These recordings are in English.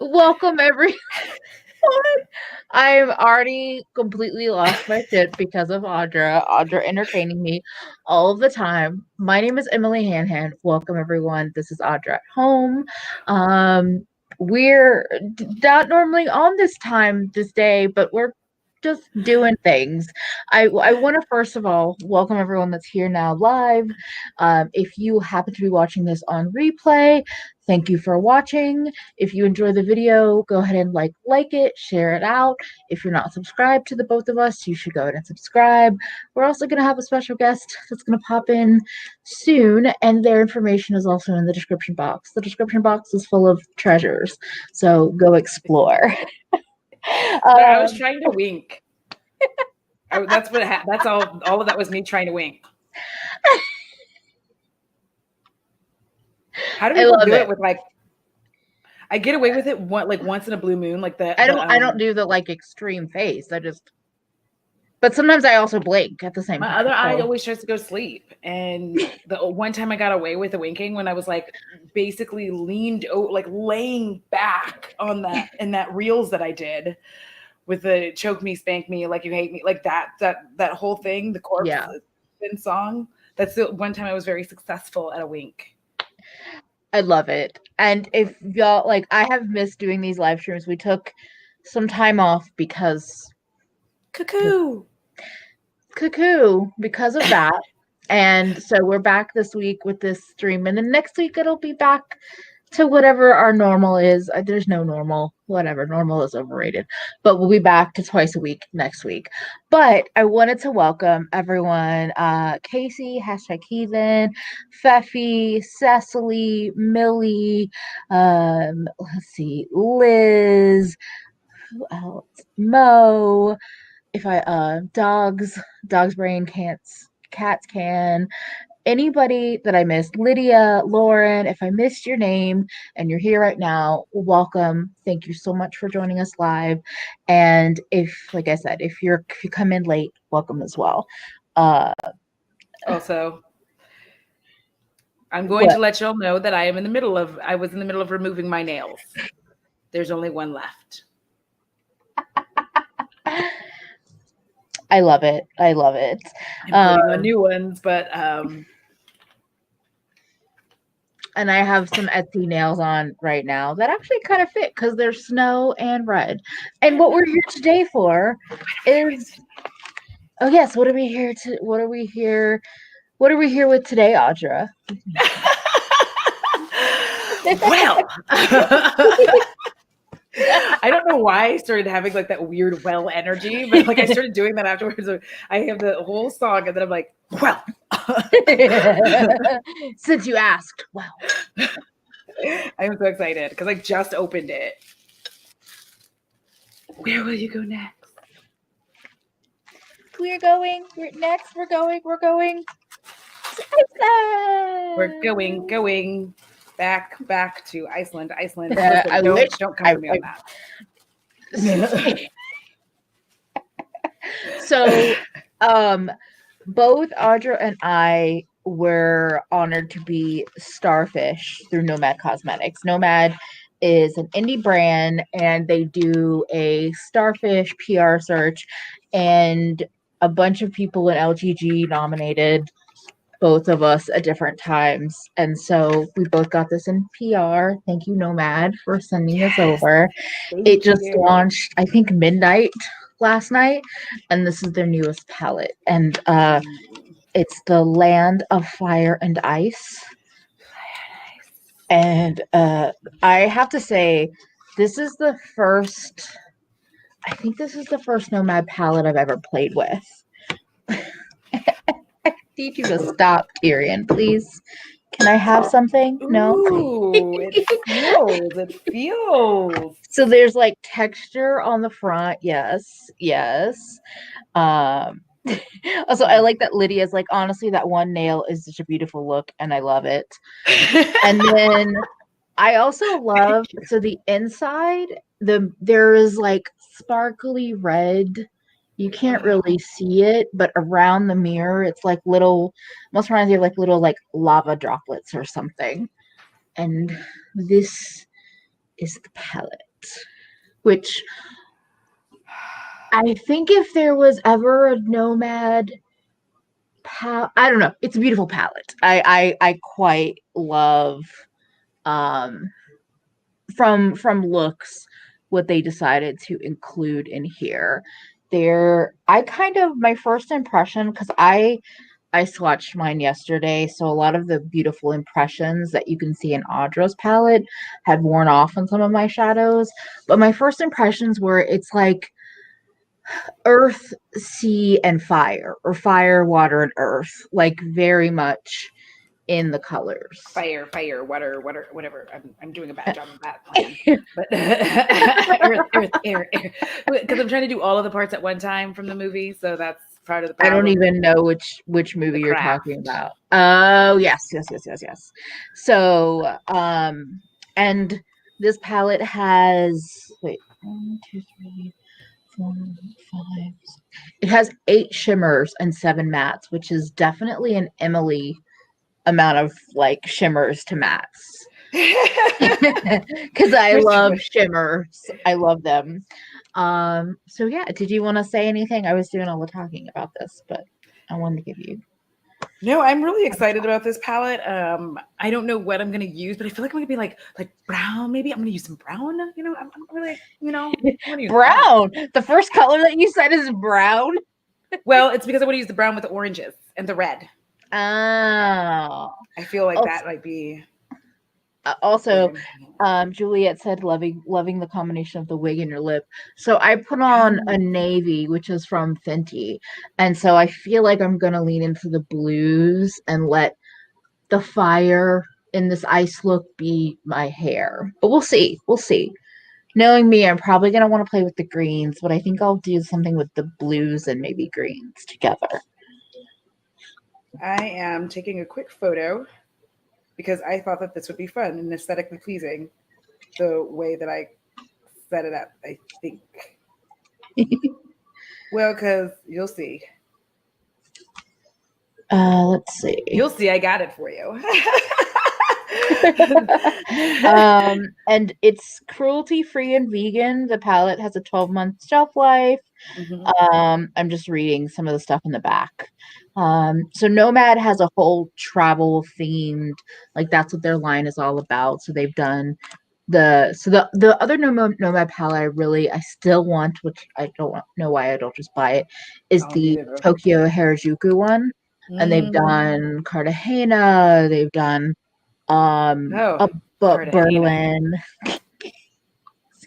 Welcome, everyone. I've already completely lost my shit because of Audra. Audra entertaining me all the time. My name is EmilyHanhan. Welcome, everyone. This is Audra at home. We're not normally on this day, but we're just doing things. I want to first of all welcome everyone that's here now live. If you happen to be watching this on replay, thank you for watching. If you enjoy the video, go ahead and like it, share it out. If you're not subscribed to the both of us, you should go ahead and subscribe. We're also going to have a special guest that's going to pop in soon, and their information is also in the description box. The description box is full of treasures, so go explore. I was trying to wink. That's what that's all of that was me trying to wink. How do people do it with like? I get away with it once in a blue moon, like that. I don't do the like extreme face. But sometimes I also blink at the same time. My other eye always tries to go to sleep. And the one time I got away with the winking when I was like basically laying back on that in that reels that I did with the choke me, spank me, like you hate me, like that whole thing, the corpse song. That's the one time I was very successful at a wink. I love it. And if y'all like, I have missed doing these live streams. We took some time off because cuckoo because of that. And so we're back this week with this stream, and then next week it'll be back to whatever our normal is. There's no normal. Whatever. Normal is overrated. But we'll be back to twice a week next week. But I wanted to welcome everyone. Casey, #Heathen, Feffy, Cecily, Millie, let's see, Liz, who else? Mo. If I dogs brain cats can. Anybody that I missed, Lydia, Lauren, if I missed your name and you're here right now, welcome. Thank you so much for joining us live. And if, like I said, if you come in late, welcome as well. Also, I'm going to let y'all know that I was in the middle of removing my nails. There's only one left. I love it. I'm putting on new ones, but and I have some Etsy nails on right now that actually kind of fit because they're snow and red. And what we're here today for is yes, what are we here with today, Audra? Well, I don't know why I started having like that weird well energy, but like I started doing that afterwards. So I have the whole song, and then I'm like, well. Since you asked, wow. I'm so excited because I just opened it. Where will you go next? We're going back to Iceland. Listen, don't come to me on that. So, both Audra and I were honored to be starfish through Nomad Cosmetics. Nomad is an indie brand, and they do a starfish PR search, and a bunch of people in LGG nominated both of us at different times. And so we both got this in PR. Thank you, Nomad, for sending this over. It just launched, I think, midnight last night, and this is their newest palette. And it's the Land of Fire and Ice. And I have to say, this is the first Nomad palette I've ever played with. I need you to stop, Tyrion, please. Can I have something? No. Ooh, it feels. So there's like texture on the front. Yes. Also, I like that Lydia's like, honestly, that one nail is such a beautiful look, and I love it. And then I also love, so the inside, there is like sparkly red You can't really see it, but around the mirror, it's like little, almost reminds you of like little like lava droplets or something. And this is the palette, which I think if there was ever a Nomad palette, I don't know. It's a beautiful palette. I quite love um from looks what they decided to include in here. I kind of my first impression, because I swatched mine yesterday, so a lot of the beautiful impressions that you can see in Audra's palette had worn off on some of my shadows. But my first impressions were it's like earth, sea, and fire, or fire, water, and earth, like very much in the colors. Fire, water, whatever. I'm doing a bad job of that plan. But earth, air. Because I'm trying to do all of the parts at one time from the movie, so that's part of the problem. I don't even know which movie you're talking about. Oh, yes. So, and this palette has 1, 2, 3, 4, 5. It has 8 shimmers and 7 mattes, which is definitely an Emily amount of like shimmers to mattes. Because I love shimmers. I love them. So yeah, did you want to say anything? I was doing all the talking about this, but I wanted to give you. No, I'm really excited about this palette. I don't know what I'm gonna use, but I feel like I'm gonna be like brown. Maybe I'm gonna use some brown. You know, I'm really, you know, brown. The first color that you said is brown. Well, it's because I want to use the brown with the oranges and the red. Oh, I feel like that might be. Also, Juliet said loving the combination of the wig and your lip. So I put on a navy, which is from Fenty, and so I feel like I'm gonna lean into the blues and let the fire in this ice look be my hair. But we'll see. Knowing me, I'm probably gonna want to play with the greens, but I think I'll do something with the blues and maybe greens together. I am taking a quick photo because I thought that this would be fun and aesthetically pleasing the way that I set it up, I think. Well, because you'll see. Let's see. You'll see I got it for you. And it's cruelty-free and vegan. The palette has a 12-month shelf life. Mm-hmm. I'm just reading some of the stuff in the back. So Nomad has a whole travel themed, like that's what their line is all about. So they've done the other Nomad palette I still want, which I don't know why I don't just buy it, is the Tokyo Harajuku one. And they've done Cartagena, they've done Berlin.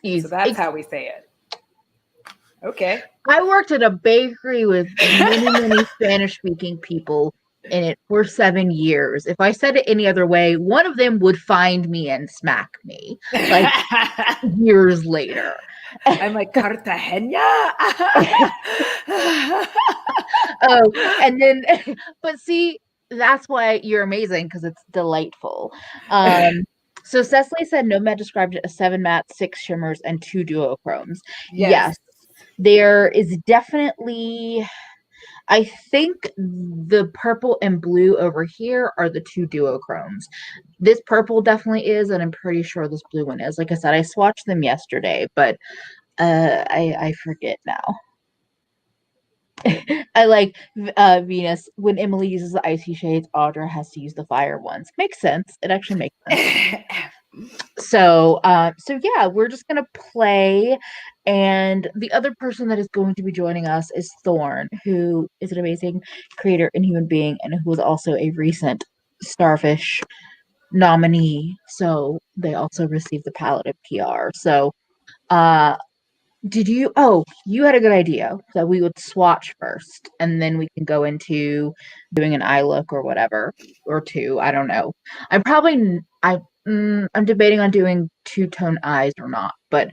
So that's how we say it. Okay. I worked at a bakery with many Spanish-speaking people in it for 7 years. If I said it any other way, one of them would find me and smack me like years later. I'm like, Cartagena? Oh, and then, but see, that's why you're amazing, because it's delightful. So Cecily said Nomad described it as 7 mattes, 6 shimmers, and 2 duochromes. Yes. There is definitely, I think the purple and blue over here are the 2 duochromes. This purple definitely is, and I'm pretty sure this blue one is. Like I said, I swatched them yesterday, but I forget now. I like Venus. When Emily uses the icy shades, Audra has to use the fire ones. Makes sense. It actually makes sense. So yeah, we're just gonna play, and the other person that is going to be joining us is Thorn, who is an amazing creator and human being, and who is also a recent Starfish nominee. So they also received the palette of PR. So you had a good idea that we would swatch first, and then we can go into doing an eye look or whatever, or 2. I don't know. I'm debating on doing 2-tone eyes or not, but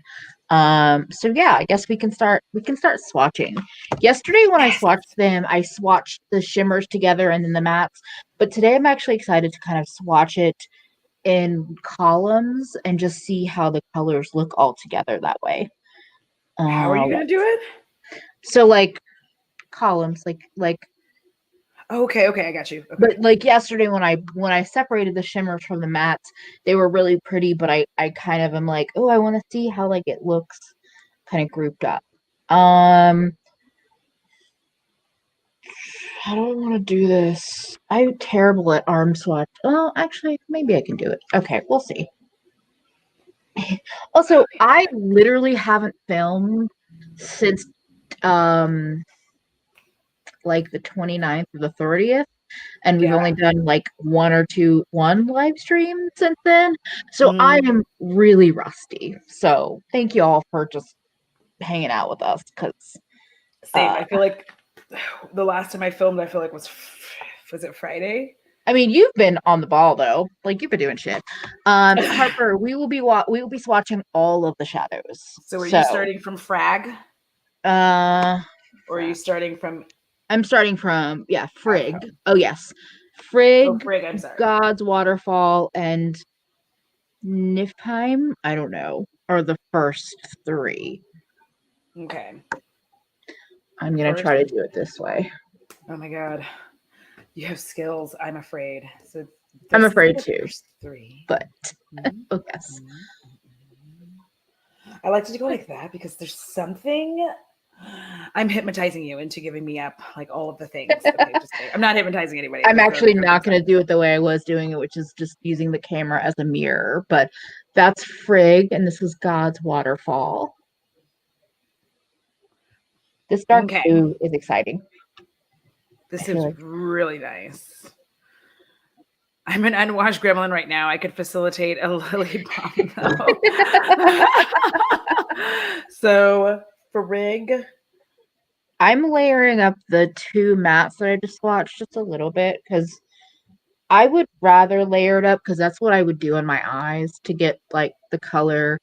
so yeah, I guess we can start swatching. Yesterday when I swatched them, I swatched the shimmers together and then the mattes, but today I'm actually excited to kind of swatch it in columns and just see how the colors look all together that way. How are you going to do it? So like columns, like. Okay, I got you. Okay. But like yesterday when I separated the shimmers from the mattes, they were really pretty, but I kind of am like, oh, I want to see how like it looks kind of grouped up. How do I want to do this? I'm terrible at arm swatch. Oh, actually, maybe I can do it. Okay, we'll see. Also, I literally haven't filmed since like the 29th or the 30th, and we've only done like one live stream since then. So I am really rusty. So thank you all for just hanging out with us, because same. I feel like the last time I filmed, I feel like was it Friday? I mean, you've been on the ball though. Like you've been doing shit. Harper, we will be swatching all of the shadows. So are you starting from Frag? Or are you starting from? I'm starting from Frig. Okay. Oh yes, Frig. Oh, Frig. I'm sorry. God's Waterfall and Niflheim. I don't know. Are the first three. Okay. I'm gonna try to do it this way. Oh my god. You have skills. I'm afraid. So I'm afraid too. Three. But oh yes. I like to go like that because there's something. I'm hypnotizing you into giving me up like all of the things. I'm not hypnotizing anybody. I'm actually not going to do it the way I was doing it, which is just using the camera as a mirror. But that's Frig, and this is God's Waterfall. This dark blue is exciting. This is really nice. I'm an unwashed gremlin right now. I could facilitate a lily bomb though. So Frig. I'm layering up the two mattes that I just swatched just a little bit, because I would rather layer it up, because that's what I would do on my eyes to get like the color.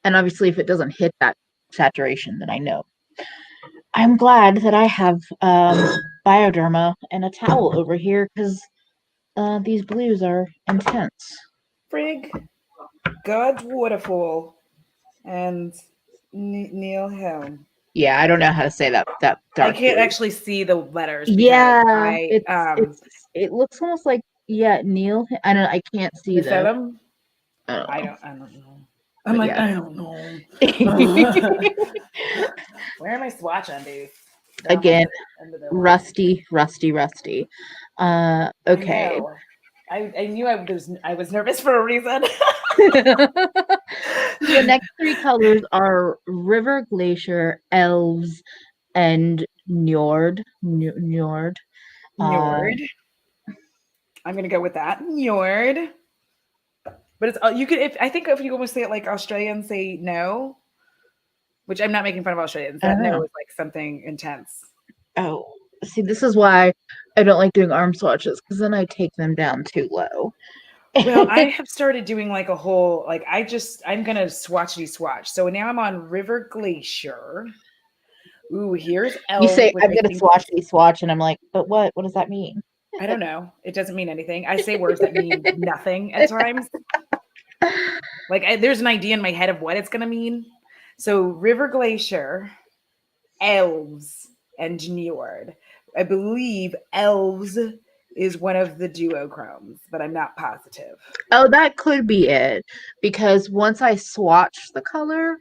And obviously if it doesn't hit that saturation, then I know. I'm glad that I have Bioderma and a towel over here, because these blues are intense. Frig, God's Waterfall, and Niflheim. Yeah, I don't know how to say that dark I can't actually see the letters. Yeah, it looks almost like Neil. I can't see them. I don't know. I'm like, I don't know. Where am I swatching, dude? Again, rusty. Okay. I knew I was nervous for a reason. The next three colors are River, Glacier, Elves, and Njord. Njord. I'm gonna go with that. Njord. But it's you could I think if you almost say it like Australians say no, which I'm not making fun of Australians. That no is like something intense. Oh, see, this is why I don't like doing arm swatches, because then I take them down too low. Well, I have started doing like a whole I'm gonna swatch. So now I'm on River Glacier. Ooh, here's Elf. You say I'm gonna swatch, and I'm like, but what? What does that mean? I don't know. It doesn't mean anything. I say words that mean nothing at times. Like there's an idea in my head of what it's gonna mean. So River Glacier, Elves, and Njord. I believe Elves is one of the duochromes, but I'm not positive. Oh, that could be it, because once I swatched the color,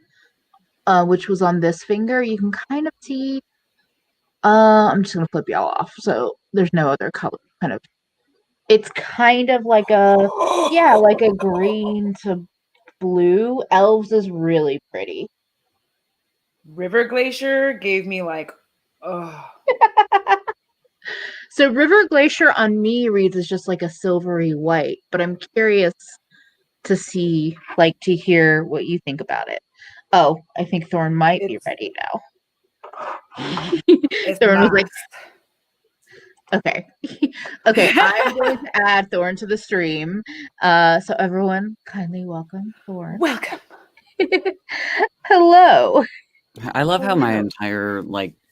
which was on this finger, you can kind of see. I'm just gonna flip y'all off, so there's no other color. It's kind of like a green to blue. Elves is really pretty. River Glacier gave me like, oh. So River Glacier on me reads as just like a silvery white, but I'm curious to see, to hear what you think about it. Oh, I think Thorn might be ready now. Thorn was like, okay. Okay, I'm going to add Thorn to the stream. So everyone, kindly welcome Thorn. Welcome. Hello. I love how my entire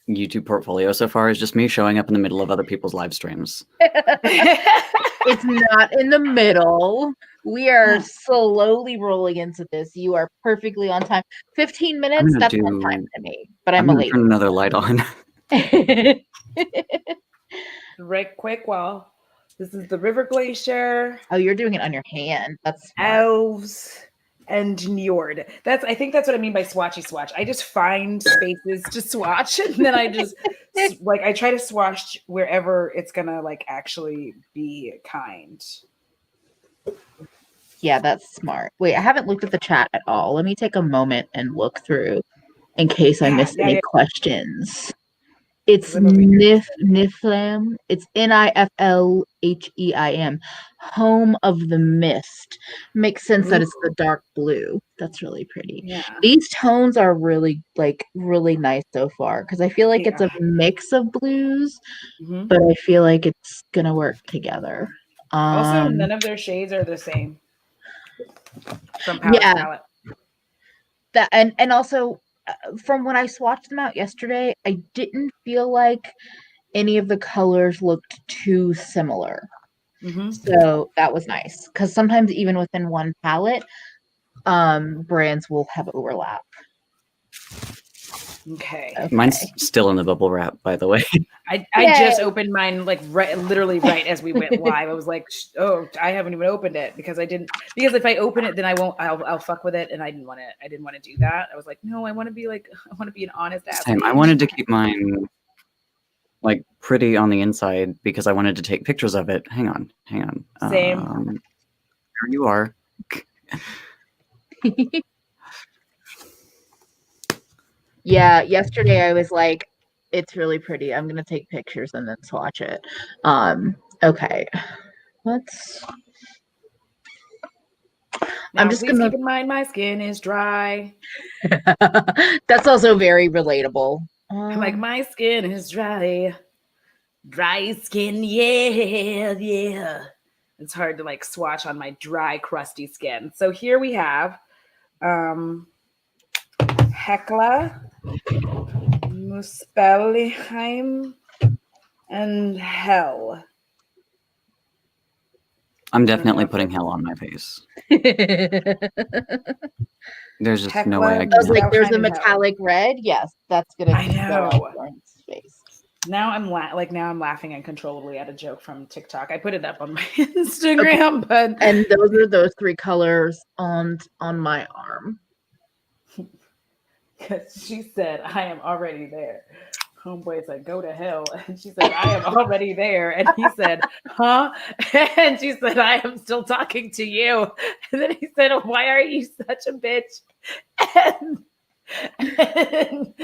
YouTube portfolio so far is just me showing up in the middle of other people's live streams. It's not in the middle. We are slowly rolling into this. You are perfectly on time. 15 minutes, that's on time to me. But I'm late. Turn another light on. Right quick while this is the river glacier. Oh, you're doing it on your hand. That's smart. Elves and Njord. I think that's what I mean by swatchy swatch. I just find spaces to swatch, and then I just like I try to swatch wherever it's gonna like actually be kind. Yeah, that's smart. Wait, I haven't looked at the chat at all. Let me take a moment and look through in case I missed any questions. It's Niflheim. It's Niflheim. Home of the Mist. Makes sense that it's the dark blue. That's really pretty. Yeah. These tones are really nice so far because I feel like it's a mix of blues, but I feel like it's gonna work together. Also, none of their shades are the same from palette to palette. That and also from when I swatched them out yesterday, I didn't feel like any of the colors looked too similar. So that was nice because sometimes even within one palette, brands will have overlap. Okay. Mine's still in the bubble wrap, by the way. I just opened mine like literally right as we went live. I was like, oh, I haven't even opened it because if I open it, then I'll fuck with it. And I didn't want to do that. I was like, no, I want to be an honest ass. I wanted to keep mine like pretty on the inside because I wanted to take pictures of it. Hang on. Same. There you are. Yeah, yesterday I was like, it's really pretty. I'm gonna take pictures and then swatch it. Okay. I'm just gonna keep in mind my skin is dry. That's also very relatable. I'm like, my skin is dry. Dry skin, yeah. It's hard to like swatch on my dry, crusty skin. So here we have Hecla, Muspelheim, and Hell. I'm definitely putting hell on my face. There's just Hecla, no way I I was can. like, there's a metallic red. Yes, that's gonna I know. go on Lauren's face. Now I'm laughing uncontrollably at a joke from TikTok. I put it up on my Instagram, but and those are those three colors on my arm. Because she said, I am already there. Homeboy said, go to hell. And she said, I am already there. And he said, huh? And she said, I am still talking to you. And then he said, why are you such a bitch? And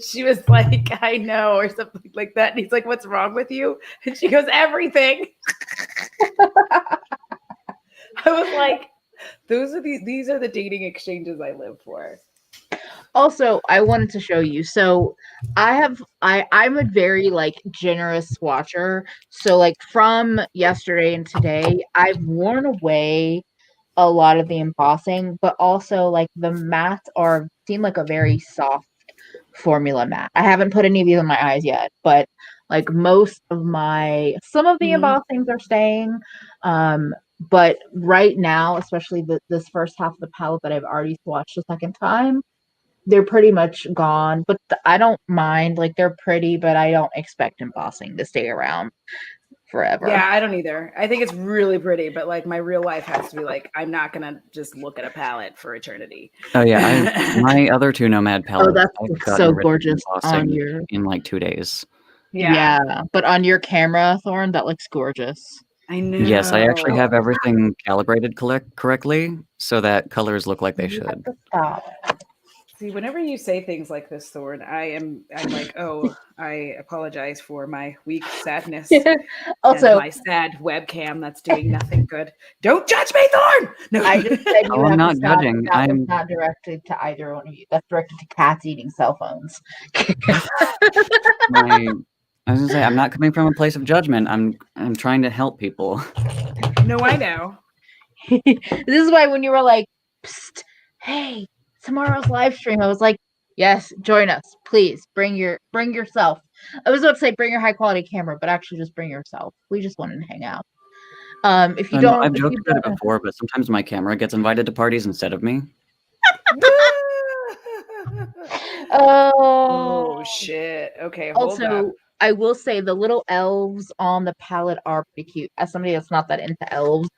she was like, I know, or something like that. And he's like, what's wrong with you? And she goes, everything. I was like, these are the dating exchanges I live for. Also, I wanted to show you. So I'm a very like generous swatcher. So like from yesterday and today, I've worn away a lot of the embossing, but also like the mattes seem like a very soft formula matte. I haven't put any of these on my eyes yet, but like some of the embossings are staying. But right now, especially this first half of the palette that I've already swatched a second time, they're pretty much gone, but I don't mind. Like, they're pretty, but I don't expect embossing to stay around forever. Yeah, I don't either. I think it's really pretty, but like my real life has to be like, I'm not gonna just look at a palette for eternity. Oh yeah, my other two Nomad palettes. Oh, that's so gorgeous on your in like 2 days. Yeah, but on your camera, Thorn, that looks gorgeous. I know. Yes, I actually have everything calibrated correctly so that colors look like they should. See, whenever you say things like this, Thorn, I'm like, oh, I apologize for my weak sadness. Also, my sad webcam that's doing nothing good. Don't judge me, Thorn! No, I just said you I'm not judging. That was not directed to either one of you. That's directed to cats eating cell phones. I was gonna say, I'm not coming from a place of judgment. I'm trying to help people. No, I know. This is why when you were like, psst, hey, tomorrow's live stream, I was like, yes, join us, please. Bring yourself. I was about to say bring your high quality camera, but actually just bring yourself. We just wanted to hang out. If you don't, I've joked about it before, but sometimes my camera gets invited to parties instead of me. Oh Oh, shit. Okay, hold up. also, I will say the little elves on the palette are pretty cute. As somebody that's not that into elves,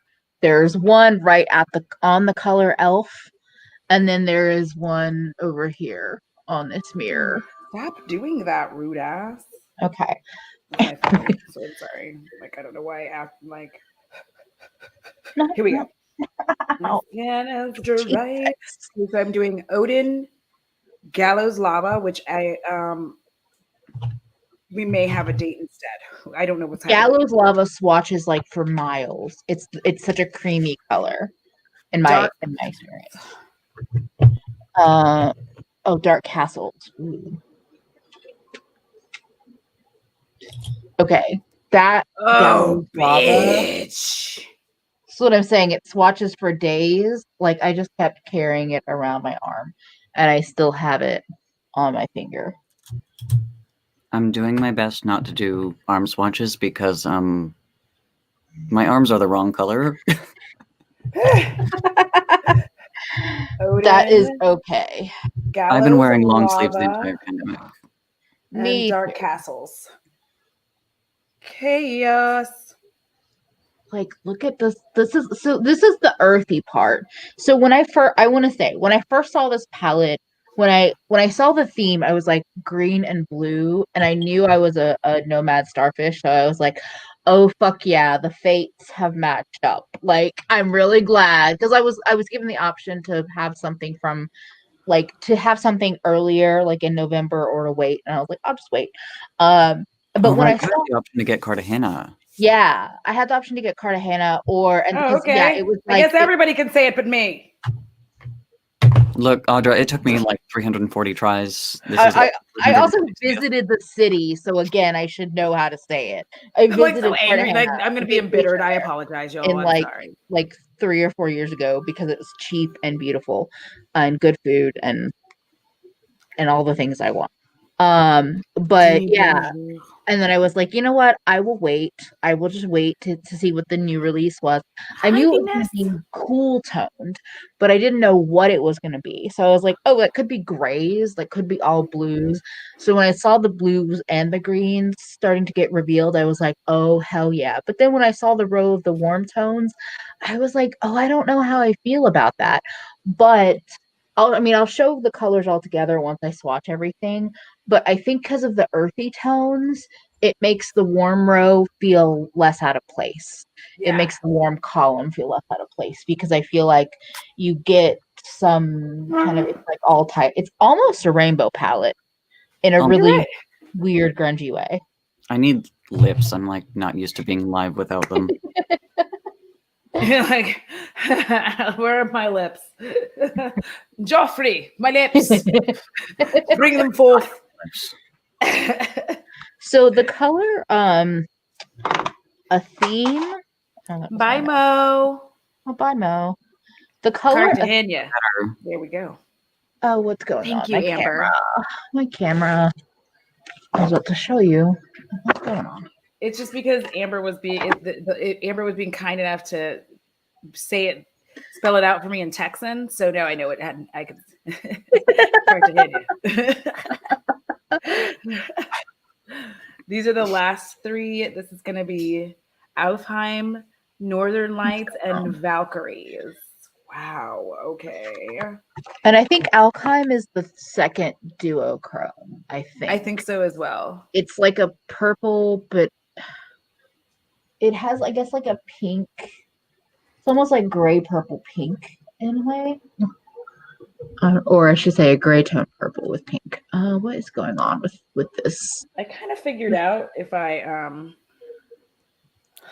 there's one right at the on the color elf, and then there is one over here on this mirror. Stop doing that, rude ass. Okay. That's my phone. So I'm sorry. Like I don't know why I act like. Here we go. My Ow. skin is dry. Jesus. So I'm doing Odin Gallows Lava, which we may have a date instead. I don't know what's happening. Gallows lava swatches like for miles. It's such a creamy color in my Dark. experience. Oh, Dark Castles. Ooh. Okay, that Oh, Gallows lava. bitch. That's what I'm saying. It swatches for days. Like I just kept carrying it around my arm, and I still have it on my finger. I'm doing my best not to do arm swatches because my arms are the wrong color. That is Odin, okay. I've been Gallows wearing long sleeves the Lava, entire pandemic. and Me Dark too. Castles. Chaos. Like, look at this. This is the earthy part. So when I want to say when I first saw this palette, when I saw the theme, I was like green and blue, and I knew I was a nomad starfish. So I was like, oh fuck yeah, the fates have matched up. Like I'm really glad because I was given the option to have something from like to have something earlier, like in November, or to wait, and I was like, I'll just wait. But Oh, when right, I you saw, have the option to get Cartagena. yeah, I had the option to get Cartagena and Oh, because yeah, okay. it was I like guess everybody can say it but me. Look, Audra, it took me like 340 tries. This is I also 360th. visited the city, so again, I should know how to say it. I I'm like so visited angry. Like Cartagena. I'm gonna I be vacation embittered. I there apologize, y'all. in I'm sorry. like 3 or 4 years ago because it was cheap and beautiful and good food and all the things I want. But yeah, and then I was like, you know what? I will wait. I will just wait to see what the new release was. I knew it was going to be cool toned, but I didn't know what it was going to be. So I was like, oh, it could be grays, like could be all blues. So when I saw the blues and the greens starting to get revealed, I was like, oh, hell yeah. But then when I saw the row of the warm tones, I was like, oh, I don't know how I feel about that. But I'll show the colors all together once I swatch everything. But I think because of the earthy tones, it makes the warm row feel less out of place. It makes the warm column feel less out of place because I feel like you get some kind of, it's like all type. It's almost a rainbow palette in a really right. weird, grungy way. I need lips. I'm like not used to being live without them. Like, where are my lips? Joffrey, my lips. Bring them forth. So the color, a theme. Bye, Mo. Oh, bye, Mo. The color. Cartagena. There we go. Oh, what's going on? Thank you, Amber. My camera. I was about to show you what's going on. It's just because Amber was being Amber was being kind enough to spell it out for me in Texan. So now I know it had. I could Cartagena. These are the last three. This is going to be Alfheim, Northern Lights, and Valkyries. Wow. Okay. And I think Alkheim is the second duochrome. I think so as well. It's like a purple, but it has, I guess, like a pink. It's almost like gray, purple, pink in a way. Or I should say a gray tone purple with pink. What is going on with this? I kind of figured out if I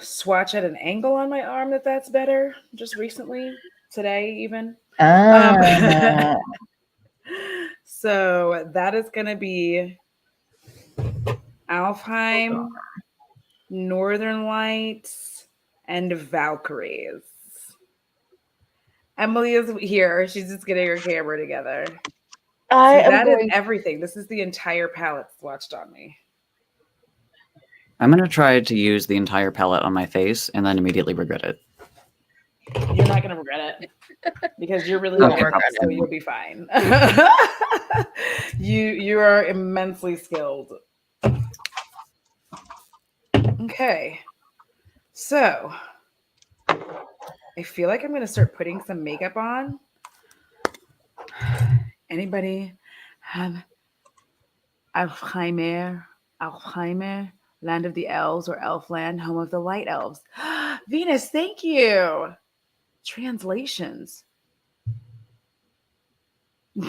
swatch at an angle on my arm that's better. Just recently, today even. So that is going to be Alfheim, Northern Lights, and Valkyries. Emily is here. She's just getting her camera together. That is everything. This is the entire palette swatched on me. I'm going to try to use the entire palette on my face and then immediately regret it. You're not going to regret it because you're really Won't good, regret so it. you'll be fine. You are immensely skilled. Okay. So I feel like I'm going to start putting some makeup on. Anybody have Alzheimer, Land of the Elves, or Elfland, home of the Light Elves? Venus, thank you. Translations.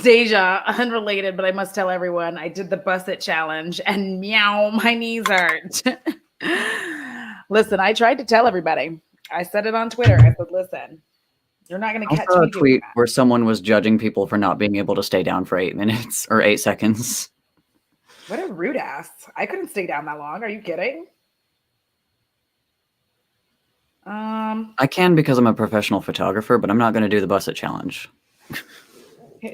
Deja, unrelated, but I must tell everyone I did the Bus It challenge and meow, my knees hurt. Listen, I tried to tell everybody. I said it on Twitter. I said, listen, you're not going to I catch saw me a doing tweet that. where someone was judging people for not being able to stay down for 8 minutes or 8 seconds. What a rude ass. I couldn't stay down that long. Are you kidding? I can because I'm a professional photographer, but I'm not going to do the Bus It challenge.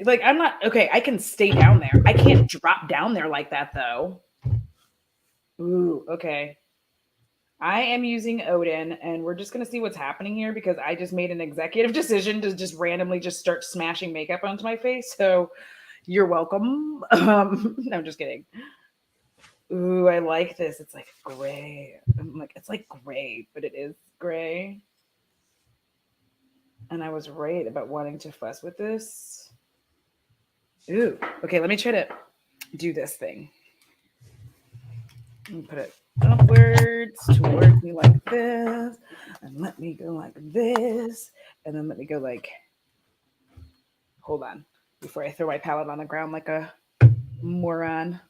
Like, I'm not, okay, I can stay down there. I can't drop down there like that, though. Ooh, okay. I am using Odin, and we're just going to see what's happening here because I just made an executive decision to just randomly just start smashing makeup onto my face. So you're welcome. No, I'm just kidding. Ooh, I like this. It's like gray. I'm like, it's like gray, but it is gray. And I was right about wanting to fuss with this. Ooh, okay, let me try to do this thing. Let me put it upwards towards me like this, and let me go like this, and then let me go like, hold on, before I throw my palette on the ground like a moron.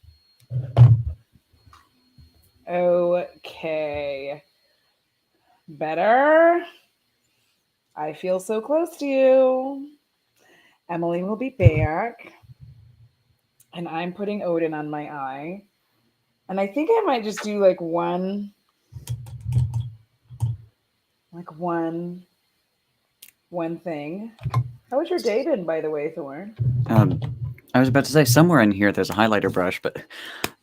Okay. Better. I feel so close to you. Emily will be back. And I'm putting Odin on my eye. And I think I might just do like one thing. How was your day been, by the way, Thorn? I was about to say somewhere in here there's a highlighter brush, but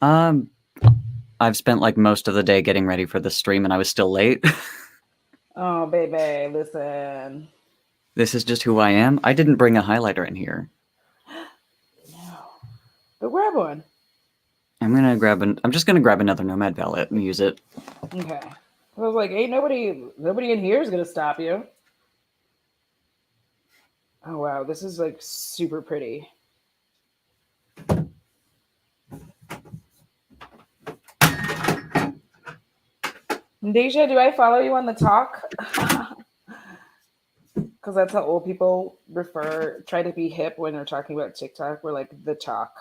I've spent like most of the day getting ready for the stream and I was still late. Oh, baby, listen. This is just who I am. I didn't bring a highlighter in here. No. Go grab one. I'm just gonna grab another Nomad palette and use it. Okay. I was like, ain't nobody in here is gonna stop you. Oh wow, this is like super pretty. Deja, do I follow you on the talk? Because that's how old people try to be hip when they're talking about TikTok. We're like the talk.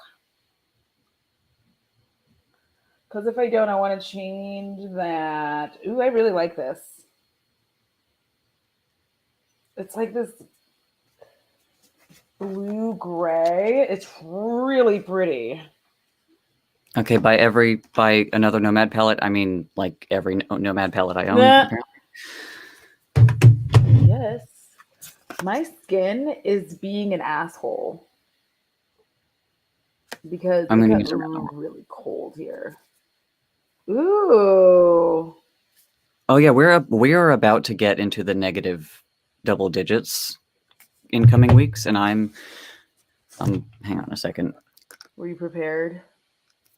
Because if I don't, I want to change that. Ooh, I really like this. It's like this blue gray. It's really pretty. Okay, by another Nomad palette, I mean like every Nomad palette I own. Yes. My skin is being an asshole. Because I'm it gonna got use a random. really cold here. Ooh. Oh yeah, we are about to get into the negative double digits in coming weeks, and I'm hang on a second. Were you prepared?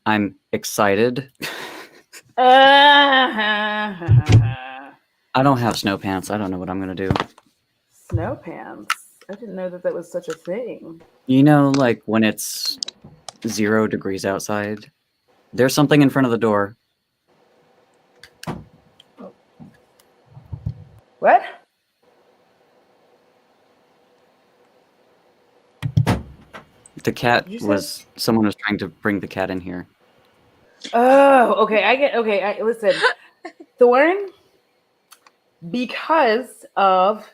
I'm excited. I don't have snow pants. I don't know what I'm gonna do. Snow pants. I didn't know that was such a thing. You know, like when it's 0 degrees outside. There's something in front of the door. What? The cat someone was trying to bring the cat in here. Oh, okay. Listen, Thorn, because of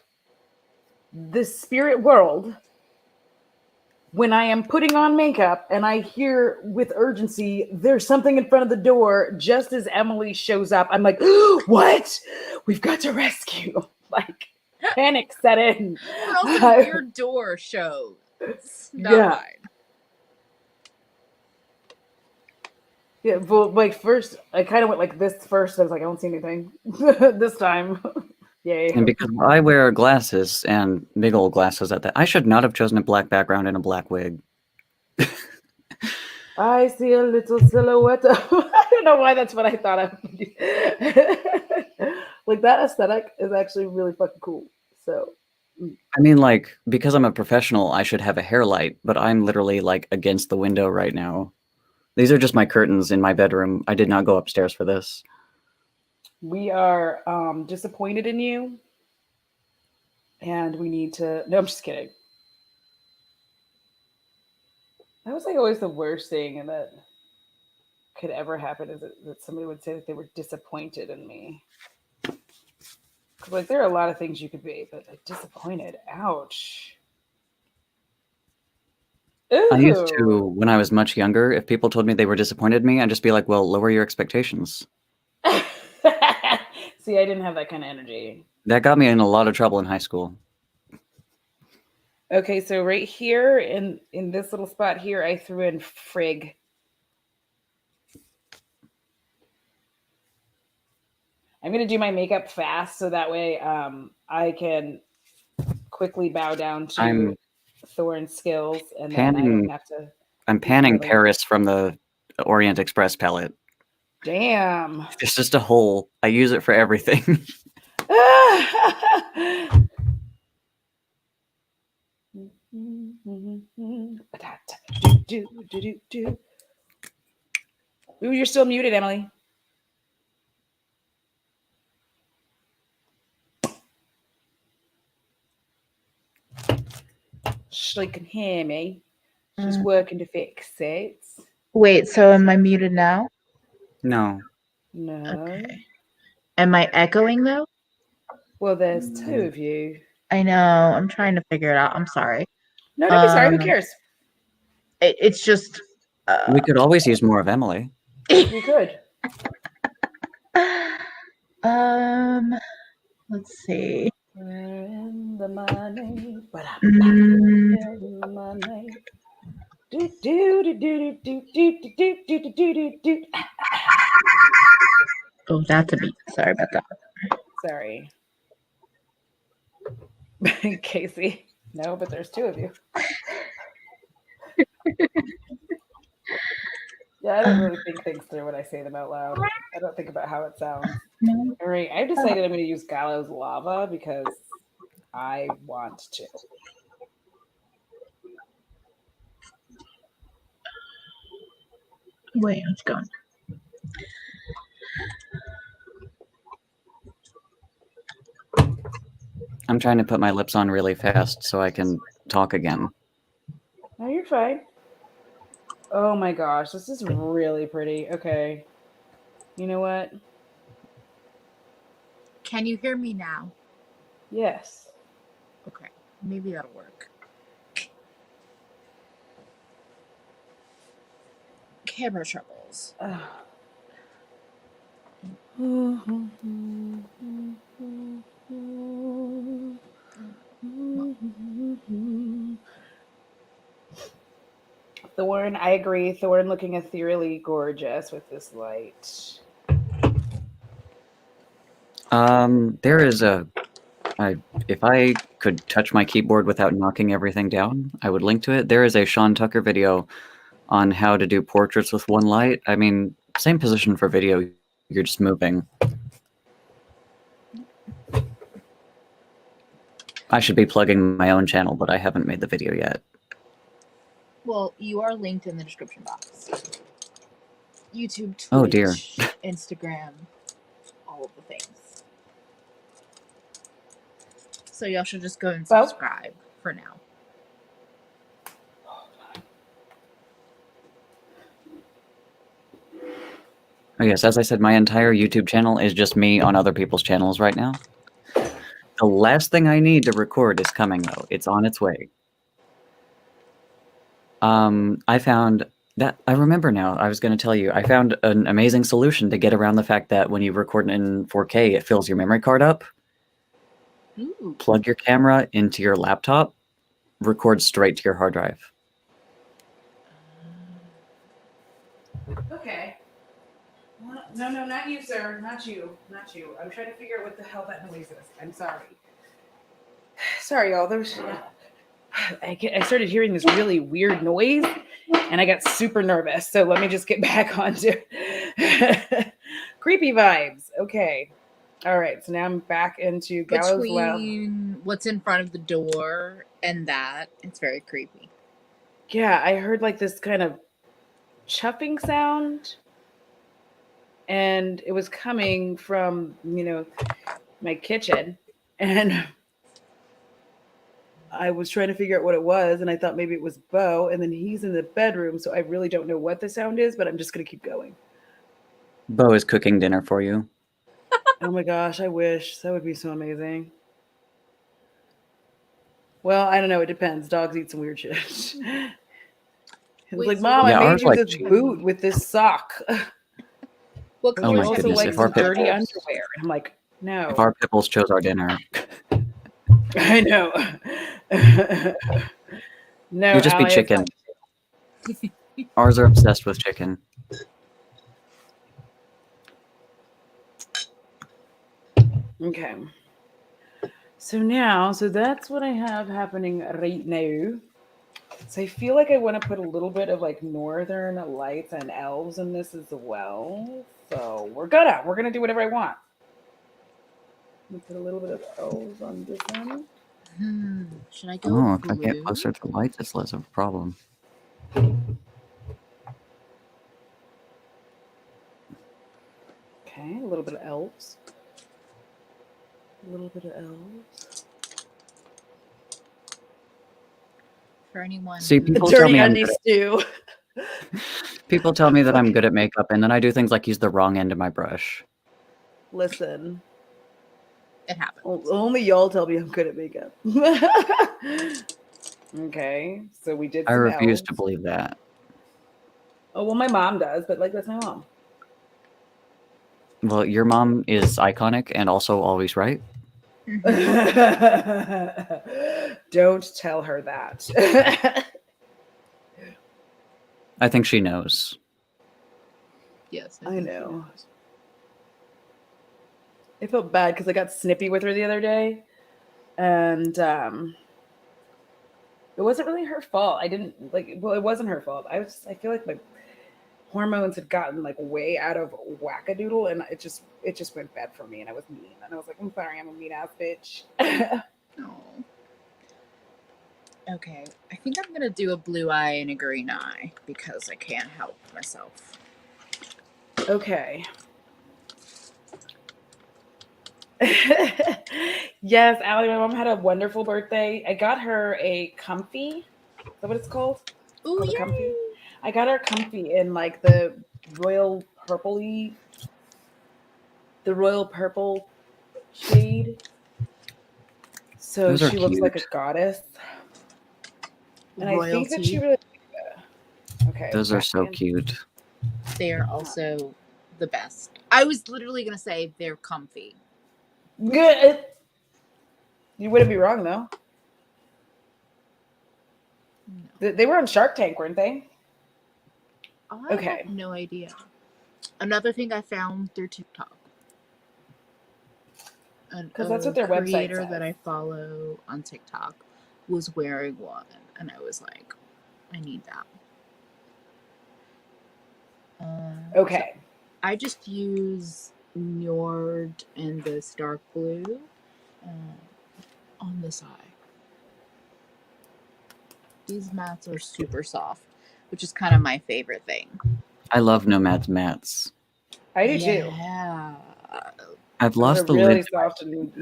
the spirit world, when I am putting on makeup and I hear with urgency, there's something in front of the door, just as Emily shows up, I'm like, what? We've got to rescue. Like, panic set in. But also, your door shows, not mine. Yeah, well, like first, I kind of went like this first. I was like, I don't see anything this time. Yay. And because I wear glasses and big old glasses at that, I should not have chosen a black background and a black wig. I see a little silhouette. I don't know why that's what I thought of. Like that aesthetic is actually really fucking cool. So I mean, like, because I'm a professional, I should have a hair light, but I'm literally like against the window right now. These are just my curtains in my bedroom. I did not go upstairs for this. we are disappointed in you, and we need to. No, I'm just kidding. That was like always the worst thing that could ever happen is that somebody would say that they were disappointed in me. 'Cause, like, there are a lot of things you could be, but like, disappointed. Ouch. I used to, Ooh. when I was much younger, if people told me they were disappointed in me, I'd just be like, well, lower your expectations. See, I didn't have that kind of energy. That got me in a lot of trouble in high school. Okay, so right here in this little spot here, I threw in frig. I'm gonna do my makeup fast so that way I can quickly bow down to I'm Thorn's skills, and then I don't have to. I'm be panning really- Paris from the Orient Express palette. Damn. It's just a hole. I use it for everything. Ooh, you're still muted, Emily. She can hear me. She's working to fix it. Wait, so am I muted now? No. No. Okay. Am I echoing though? Well, there's two of you. I know. I'm trying to figure it out. I'm sorry. No, don't be sorry. Who Um, cares? It's just. We could always use more of Emily. You could. Let's see. We're in the money, but I'm Mm, in the money. Do do do do do do do do do do do do. oh, that's a beat. Sorry about that. Sorry, Casey. No, but there's two of you. Yeah, I don't really think things through when I say them out loud. I don't think about how it sounds. No. All right, I've decided I'm going to use Gallows Lava because I want to. Wait, it's going. I'm trying to put my lips on really fast so I can talk again. No, you're fine. Oh my gosh, this is really pretty. Okay. You know what? Can you hear me now? Yes. Okay, maybe that'll work. Camera troubles. Thorn, I agree. Thorn looking ethereally gorgeous with this light. There is if I could touch my keyboard without knocking everything down, I would link to it. There is a Sean Tucker video on how to do portraits with one light. I mean, same position for video, you're just moving. I should be plugging my own channel, but I haven't made the video yet. Well, you are linked in the description box. YouTube, Twitch, Oh, dear. Instagram, all of the things. So y'all should just go and Well- subscribe for now. Oh yes, as I said, my entire YouTube channel is just me on other people's channels right now. The last thing I need to record is coming, though. It's on its way. I found that, I remember now, I was going to tell you, I found an amazing solution to get around the fact that when you record in 4K, it fills your memory card up. Ooh. Plug your camera into your laptop, record straight to your hard drive. Okay. No, not you, sir. Not you. I'm trying to figure out what the hell that noise is. I'm sorry. Sorry, y'all. I started hearing this really weird noise, and I got super nervous. So let me just get back onto creepy vibes. Okay. All right. So now I'm back into Gallows Lounge. Between what's in front of the door and that, it's very creepy. Yeah, I heard like this kind of chuffing sound, and it was coming from, my kitchen, and I was trying to figure out what it was, and I thought maybe it was Bo, and then he's in the bedroom, so I really don't know what the sound is, but I'm just going to keep going. Bo is cooking dinner for you. Oh my gosh, I wish. That would be so amazing. Well, I don't know. It depends. Dogs eat some weird shit. It's Wait, like, so Mom, Yeah, I made ours you like this cheese. boot with this sock. What But Oh you my also goodness, like if our some dirty pickles- underwear. And I'm like, no. If our pickles chose our dinner, I know. No, it'd just be Allie, it's chicken. not- Ours are obsessed with chicken. Okay. So that's what I have happening right now. So I feel like I want to put a little bit of like northern lights and elves in this as well. So we're gonna do whatever I want. Let me put a little bit of elves on this one. Should I go Oh, with if I get blue? closer to the lights, it's less of a problem. Okay, a little bit of elves. A little bit of elves. For anyone See, who- people tell Dirty me I'm undies stew. People tell me that I'm good at makeup, and then I do things like use the wrong end of my brush. Listen, it happens. only y'all tell me I'm good at makeup. Okay, so we did. I some refuse to elves. believe that. Oh well, my mom does, but like that's my mom. Well, your mom is iconic and also always right. Don't tell her that. I think she knows. Yes, I think know. she knows. I felt bad because I got snippy with her the other day, and it wasn't really her fault. I didn't like. Well, it wasn't her fault. I feel like my hormones had gotten like way out of wackadoodle, and it just went bad for me, and I was mean, and I was like, I'm sorry, I'm a mean ass bitch. Oh. Okay, I think I'm gonna do a blue eye and a green eye because I can't help myself. Okay. Yes, Allie, my mom had a wonderful birthday. I got her a comfy. Is that what it's called? Ooh, Called a yay! comfy? I got her comfy in like the royal purple shade. So Those are she looks like a cute. goddess. And I think that she Royalty. really okay. Those are back so in. cute. They are also the best. I was literally gonna say they're comfy. Good. You wouldn't be wrong though. No. They were on Shark Tank, weren't they? I Okay. have no idea. Another thing I found through TikTok. Because that's what their website creator says. that I follow on TikTok was wearing one, and I was like, I need that. Okay. So I just use Njord and this dark blue on this eye. These mats are super soft, which is kind of my favorite thing. I love Nomad's mats. I do too. Yeah. I've They're lost the really lid. soft and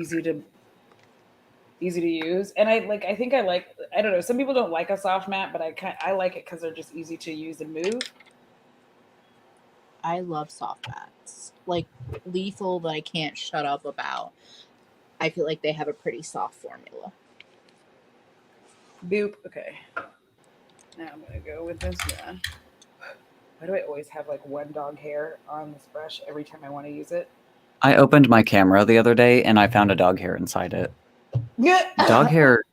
easy to use. And I don't know, some people don't like a soft mat, but I like it because they're just easy to use and move. I love soft mats. Like Lethal that I can't shut up about. I feel like they have a pretty soft formula. Boop. Okay. Now I'm gonna go with this one. Why do I always have like one dog hair on this brush every time I want to use it? I opened my camera the other day and I found a dog hair inside it. Yeah. Dog hair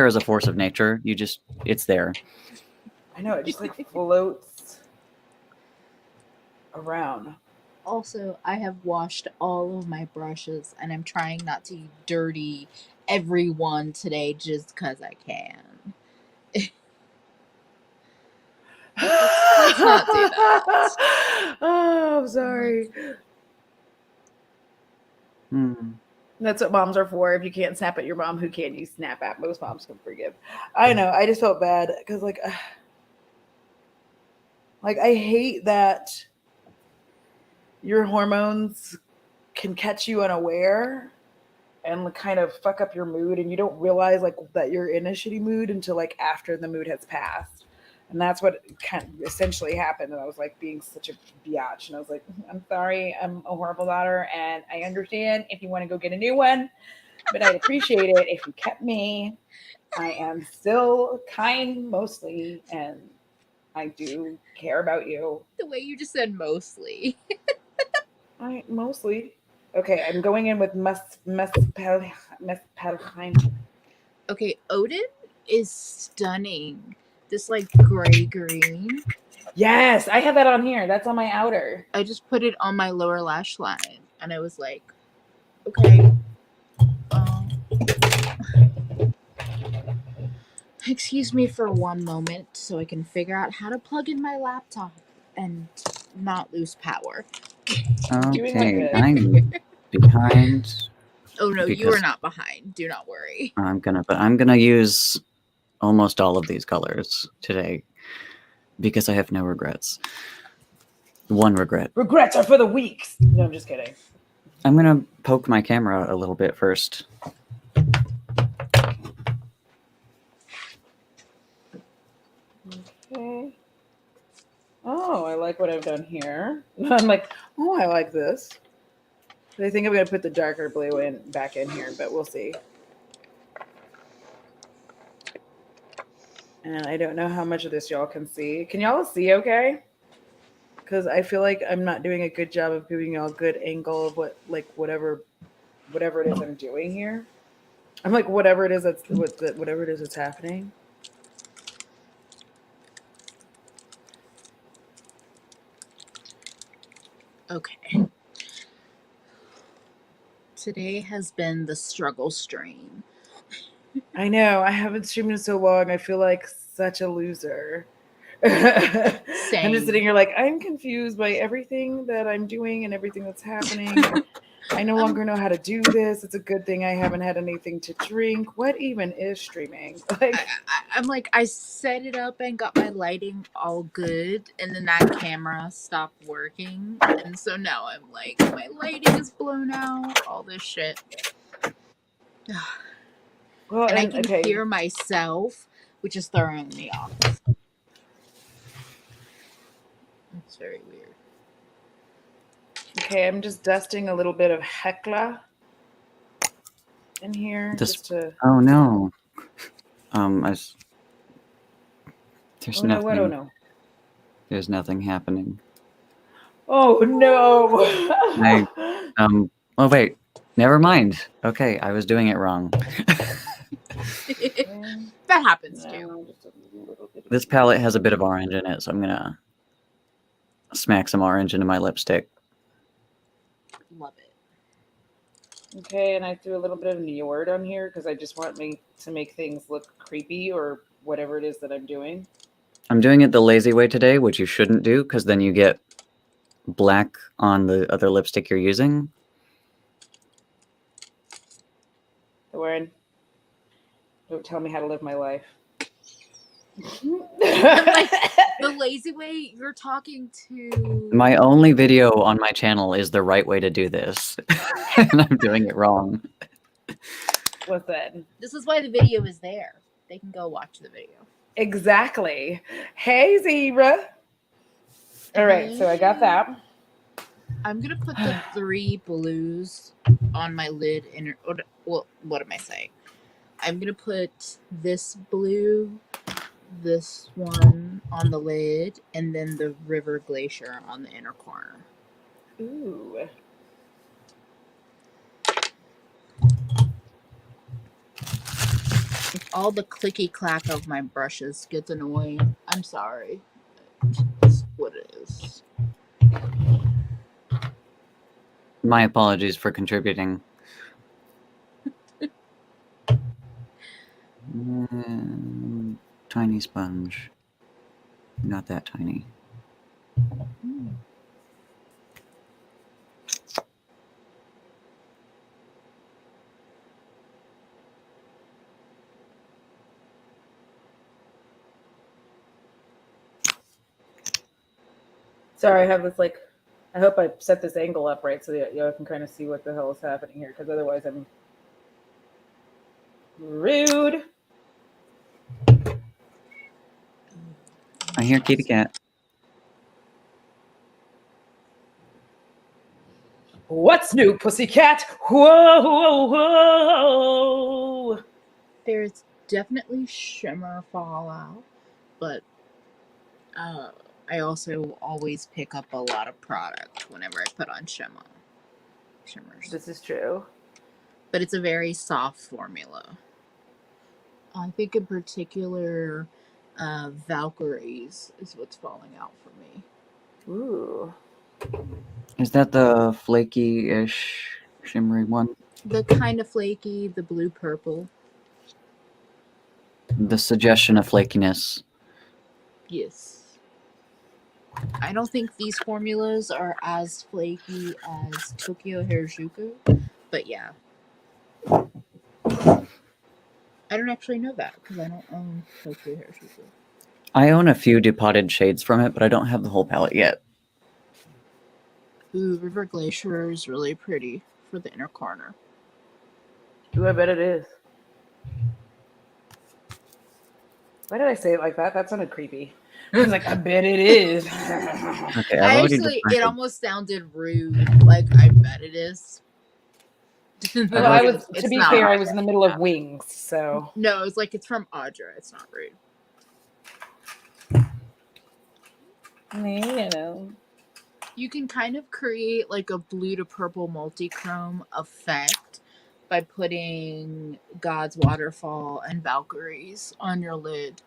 is a force of nature. It's there. I know, it just like floats around. Also, I have washed all of my brushes and I'm trying not to dirty every one today just because I can. Let's not do that. Oh, I'm sorry. That's what moms are for. If you can't snap at your mom, who can you snap at? Most moms can forgive. I know. I just felt bad because, like I hate that your hormones can catch you unaware and kind of fuck up your mood, and you don't realize like that you're in a shitty mood until like after the mood has passed. And that's what kind of essentially happened. And I was like being such a biatch, and I was like, I'm sorry, I'm a horrible daughter, and I understand if you want to go get a new one, but I'd appreciate it if you kept me. I am still kind mostly, and I do care about you. The way you just said mostly. I mostly. Okay, I'm going in with Muspelheim. Okay, Odin is stunning. This like gray green. Yes, I have that on here. That's on my outer. I just put it on my lower lash line and I was like, okay. Excuse me for one moment so I can figure out how to plug in my laptop and not lose power. Okay, I'm behind. Oh no, you Because- are not behind. Do not worry. I'm gonna use almost all of these colors today because I have no regrets. One regret. Regrets are for the weak. No, I'm just kidding. I'm gonna poke my camera a little bit first. Okay. Oh, I like what I've done here. I'm like, oh, I like this. I think I'm gonna put the darker blue back in here, but we'll see. And I don't know how much of this y'all can see. Can y'all see okay? Because I feel like I'm not doing a good job of giving y'all a good angle of whatever it is I'm doing here. I'm like whatever it is that's happening. Okay. Today has been the struggle stream. I know. I haven't streamed in so long. I feel like such a loser. Same. I'm just sitting here like, I'm confused by everything that I'm doing and everything that's happening. I no longer know how to do this. It's a good thing I haven't had anything to drink. What even is streaming? Like, I'm like, I set it up and got my lighting all good, and then that camera stopped working. And so now I'm like, my lighting is blown out, all this shit. well, And I can hear myself, which is throwing me off. It's very weird. Okay, I'm just dusting a little bit of Hecla in here. Oh no. There's Oh nothing. no, I don't know. There's nothing happening. Oh no. Oh wait. Never mind. Okay, I was doing it wrong. That happens too. This palette has a bit of orange in it, so I'm gonna smack some orange into my lipstick. Love it. Okay, and I threw a little bit of Neword on here because I just want me to make things look creepy or whatever it is that I'm doing. I'm doing it the lazy way today, which you shouldn't do, because then you get black on the other lipstick you're using. Warren, don't tell me how to live my life. The lazy way, you're talking to... My only video on my channel is the right way to do this, and I'm doing it wrong. What's that? This is why the video is there. They can go watch the video. Exactly. Hey, Zebra. All right, so I got that. I'm going to put the 3 blues on my lid. Well, what am I saying? I'm going to put this blue, this one on the lid, and then the River Glacier on the inner corner. Ooh. If all the clicky clack of my brushes gets annoying, I'm sorry. It's what it is. My apologies for contributing. Tiny sponge. Not that tiny. Sorry, I have this like. I hope I set this angle up right so that y'all can kind of see what the hell is happening here, because otherwise I'm rude. I hear kitty cat. What's new, pussycat? Whoa, whoa, whoa. There's definitely shimmer fallout, but I also always pick up a lot of product whenever I put on shimmers. This is true. But it's a very soft formula. I think in particular, Valkyries is what's falling out for me. Ooh. Is that the flaky-ish, shimmery one? The kind of flaky, the blue purple. The suggestion of flakiness. Yes. I don't think these formulas are as flaky as Tokyo Harajuku, but yeah. I don't actually know that because I don't own Tokyo Harajuku. I own a few depotted shades from it, but I don't have the whole palette yet. Ooh, River Glacier is really pretty for the inner corner. Ooh, I bet it is. Why did I say it like that? That sounded creepy. I was like, I bet it is. Okay, It almost sounded rude. Like, I bet it is. Well, I was, to It's be not. fair, I was in the middle of wings, so. No, it's like it's from Audra. It's not rude. You know. You can kind of create like a blue to purple multi-chrome effect by putting God's Waterfall and Valkyries on your lid.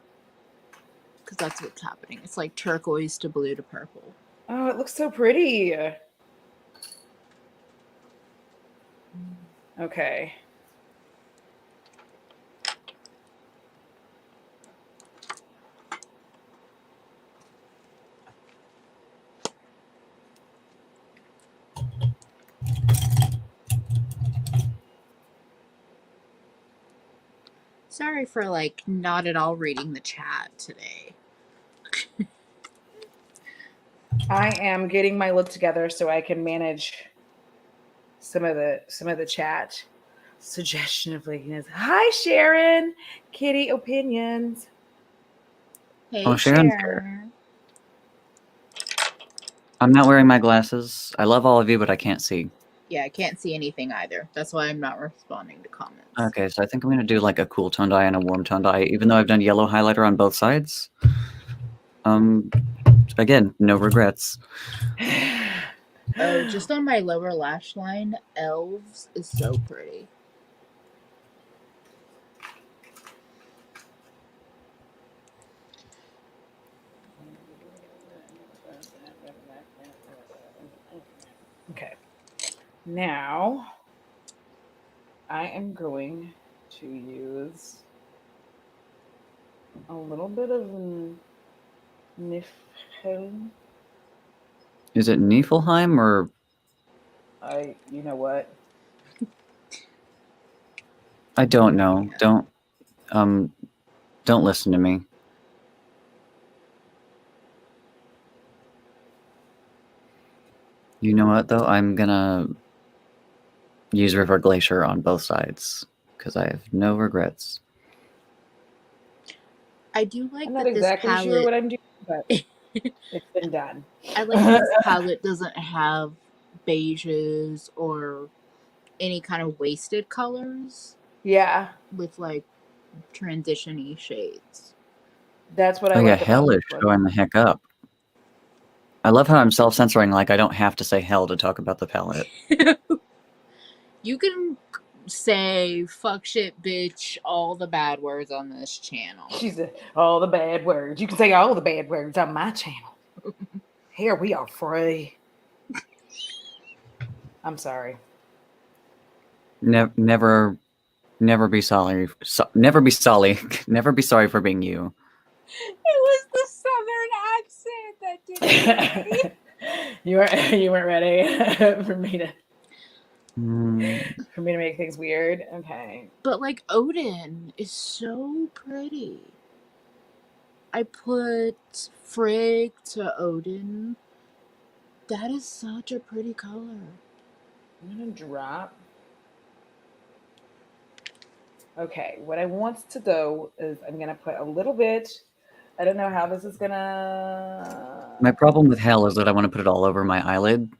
Because that's what's happening. It's like turquoise to blue to purple. Oh, it looks so pretty. Okay. Sorry for like not at all reading the chat today. I am getting my look together so I can manage some of the chat. Suggestion of laziness. Hi, Sharon. Kitty opinions. Hey, Oh, Sharon's Sharon. I'm not wearing my glasses. I love all of you, but I can't see. Yeah, I can't see anything either. That's why I'm not responding to comments. Okay, so I think I'm going to do like a cool toned eye and a warm toned eye, even though I've done yellow highlighter on both sides. Again, no regrets. Oh, just on my lower lash line, Elves is so pretty. Okay. Now, I am going to use a little bit of Niflheim. Is it Niflheim or? You know what? I don't know. Don't listen to me. You know what though? I'm gonna use River Glacier on both sides because I have no regrets. I do like I'm not that exactly this palette. sure what I'm doing, but it's been done. I like that this palette doesn't have beiges or any kind of wasted colors. Yeah, with like transition-y shades. that's what I Oh yeah, like about hell is this one. showing the heck up. I love how I'm self-censoring, like I don't have to say hell to talk about the palette. You can say fuck, shit, bitch, all the bad words on this channel. She said all the bad words. You can say all the bad words on my channel. Here we are free. I'm sorry. Never be sorry. Never be sorry. Never be sorry for being you. It was the southern accent that did it. You weren't ready for me to Mm, make things weird. Okay. But like Odin is so pretty. I put Frigg to Odin. That is such a pretty color. I'm gonna drop. Okay, what I want to do is I'm gonna put a little bit. I don't know how this is gonna. my problem with hell is that I want to put it all over my eyelid,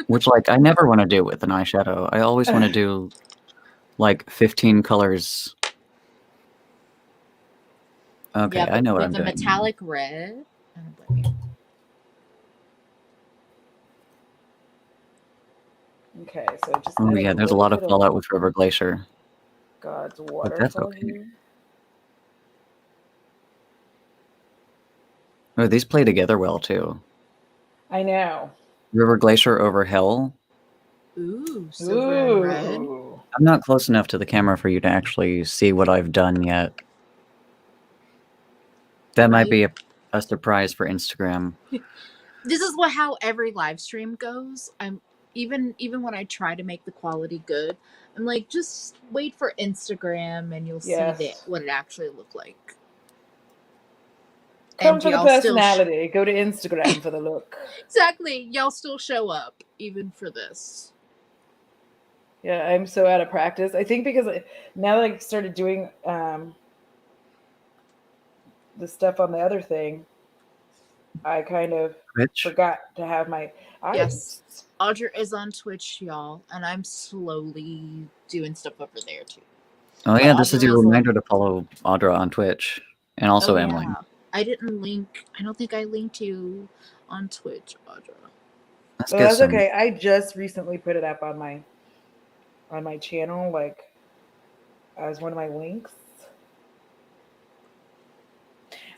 which like I never want to do with an eyeshadow. I always want to do like 15 colors. Okay, Yeah, I know what with I'm the doing. metallic red. I don't blame you. Okay, so just. Oh adding yeah, there's a lot of bit fallout with River Glacier. God's that's waterfall okay. here. Oh, these play together well too. I know. River Glacier over Hell. Ooh, silver and red. Ooh. I'm not close enough to the camera for you to actually see what I've done yet. That might be a surprise for Instagram. This is how every live stream goes. I'm even when I try to make the quality good, I'm like, just wait for Instagram and you'll Yes. see what it actually looked like. Come And for the y'all still personality. Go to Instagram for the look. exactly. Y'all still show up even for this. Yeah, I'm so out of practice. I think because now that I started doing the stuff on the other thing, I kind of Twitch? forgot to have my. Yes. Audra is on Twitch, y'all, and I'm slowly doing stuff over there too. Oh yeah, this Audra is your is reminder to follow Audra on Twitch. And also Emily. Yeah. I didn't link. I don't think I linked you on Twitch, Audra. Let's Well, get that's some. okay. I just recently put it up on my channel, like as one of my links.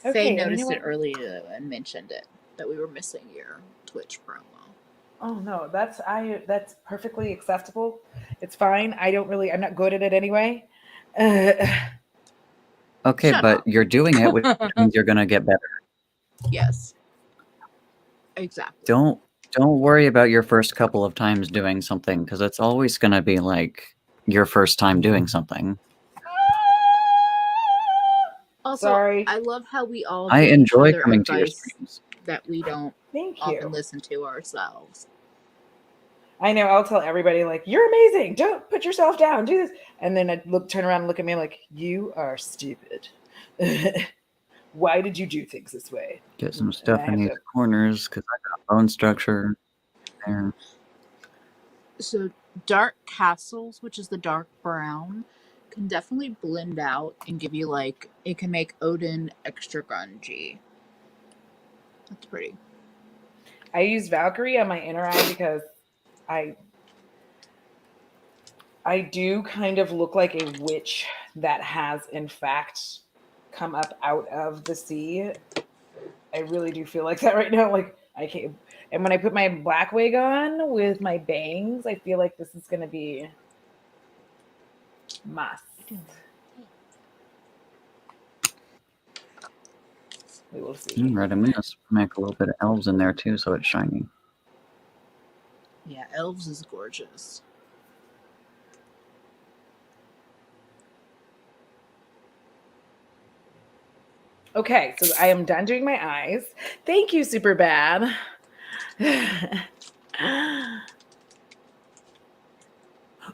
Faye Okay, and you noticed know it what? earlier and mentioned it that we were missing your Twitch promo. Oh no, that's perfectly acceptable. It's fine. I'm not good at it anyway. Okay, Shut but up. you're doing it, which means you're gonna get better. Yes. Exactly. Don't worry about your first couple of times doing something, because it's always gonna be like your first time doing something. Also, Sorry. I love how we all I give each enjoy other coming to your advice streams. that we don't Thank often you. listen to ourselves. I know. I'll tell everybody like, "You're amazing. Don't put yourself down. Do this." And then I turn around and look at me like, "You are stupid. Why did you do things this way?" Get some And stuff I in have these corners because I got bone structure there. So dark castles, which is the dark brown, can definitely blend out and give you like, it can make Odin extra grungy. That's pretty. I use Valkyrie on my inner eye because I do kind of look like a witch that has in fact come up out of the sea. I really do feel like that right now. Like I can't. And when I put my black wig on with my bangs, I feel like this is going to be must. We will see. Right, I'm gonna smack a little bit of elves in there too, so it's shiny. Yeah, elves is gorgeous. Okay, so I am done doing my eyes. Thank you, Super Bad.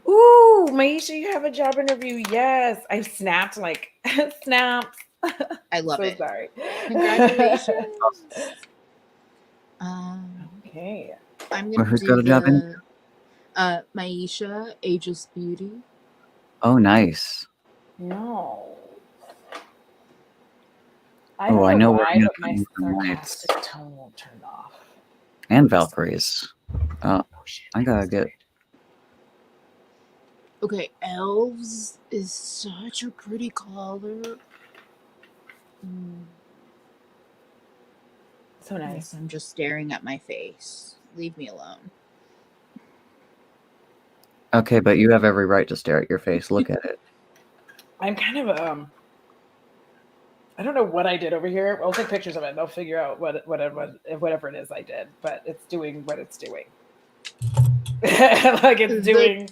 Ooh, Maisha, you have a job interview. Yes, I snapped like snaps. I love So it. sorry. Congratulations. Okay. I'm Well, gonna who's do got a job in? Maisha, Ageless Beauty. Oh, nice. No. I don't know why, where I'm but my gonna put some sarcastic tone won't turn off. And Valkyries. Oh, I gotta get. Okay, elves is such a pretty color. So nice. Yes, I'm just staring at my face. Leave me alone. Okay, but you have every right to stare at your face. Look at it. I'm kind of I don't know what I did over here. I'll take pictures of it and I'll figure out whatever it is I did, but it's doing what it's doing. Like it's doing.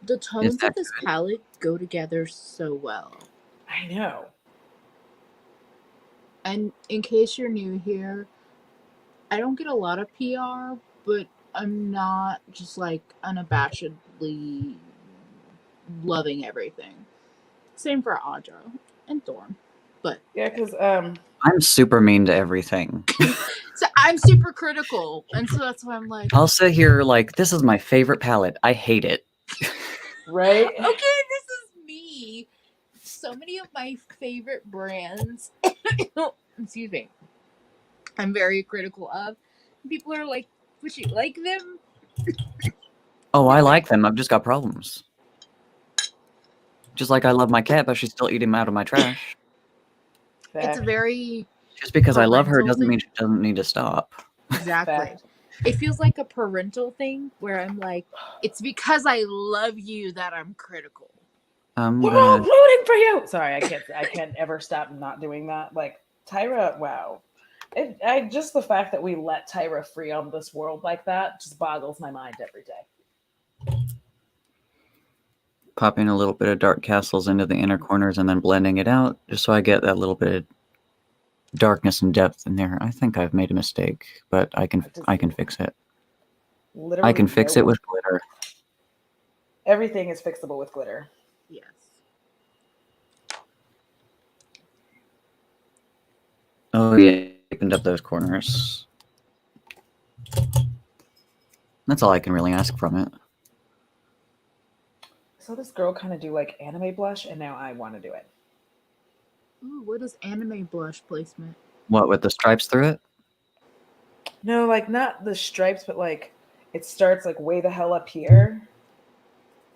The tones that of this palette go together so well. I know. And in case you're new here, I don't get a lot of PR, but I'm not just like unabashedly loving everything. Same for Audra and Thorn. But Yeah, because I'm super mean to everything. so I'm super critical, and so that's why I'm like, I'll sit here like, this is my favorite palette. I hate it. right. okay, this is me. So many of my favorite brands, excuse me, I'm very critical of. People are like, would you like them? Oh, I like them. I've just got problems. Just like I love my cat, but she's still eating out of my trash. It's a very Just because I love her parental doesn't thing. mean she doesn't need to stop. Exactly. Fact. It feels like a parental thing where I'm like, it's because I love you that I'm critical. I'm We're all gonna. rooting for you. Sorry, I can't ever stop not doing that. Like Tyra, wow. Just the fact that we let Tyra free on this world like that just boggles my mind every day. Popping a little bit of dark castles into the inner corners and then blending it out, just so I get that little bit of darkness and depth in there. I think I've made a mistake, but I can fix it. Literally, I can fix it with glitter. Everything is fixable with glitter. Yes. Oh yeah, opened up those corners. That's all I can really ask from it. So this girl kind of do like anime blush, and now I want to do it. Ooh, what is anime blush placement? What, with the stripes through it? No, like not the stripes, but like it starts like way the hell up here.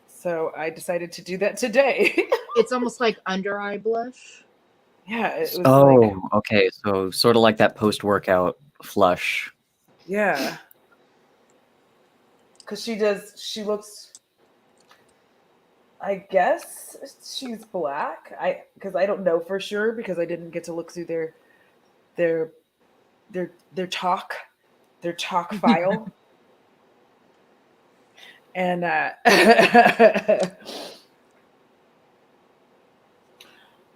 So I decided to do that today. It's almost like under eye blush. Yeah, it was Oh, like, okay. So sort of like that post-workout flush. yeah. Because she looks, I guess she's black. Because I don't know for sure because I didn't get to look through their talk file. And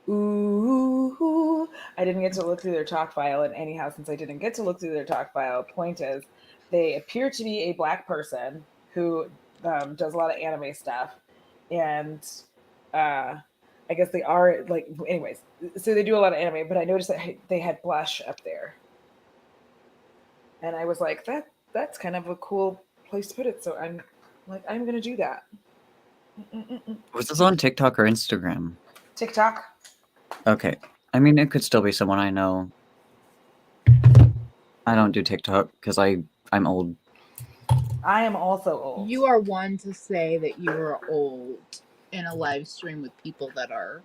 ooh, I didn't get to look through their talk file. And anyhow, since I didn't get to look through their talk file, point is they appear to be a black person who does a lot of anime stuff. And I guess they are like, anyways, so they do a lot of anime, but I noticed that they had blush up there. And I was like, that's kind of a cool place to put it. So I'm like, I'm going to do that. Was this on TikTok or Instagram? TikTok. Okay. I mean, it could still be someone I know. I don't do TikTok because I'm old. I am also old. You are one to say that you are old in a live stream with people that are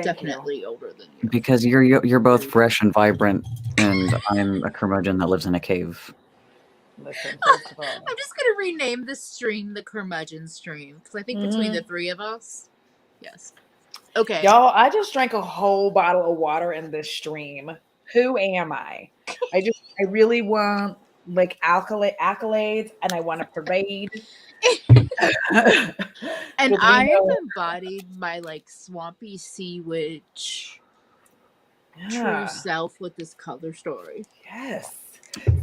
definitely older than you. Because you're both fresh and vibrant, and I'm a curmudgeon that lives in a cave. Listen, first of all, I'm just gonna rename this stream the curmudgeon stream because I think between the three of us, yes. Okay, y'all, I just drank a whole bottle of water in this stream. Who am I? I really want like accolades, and I want a parade. and I have embodied my like swampy sea witch true self with this color story. Yes.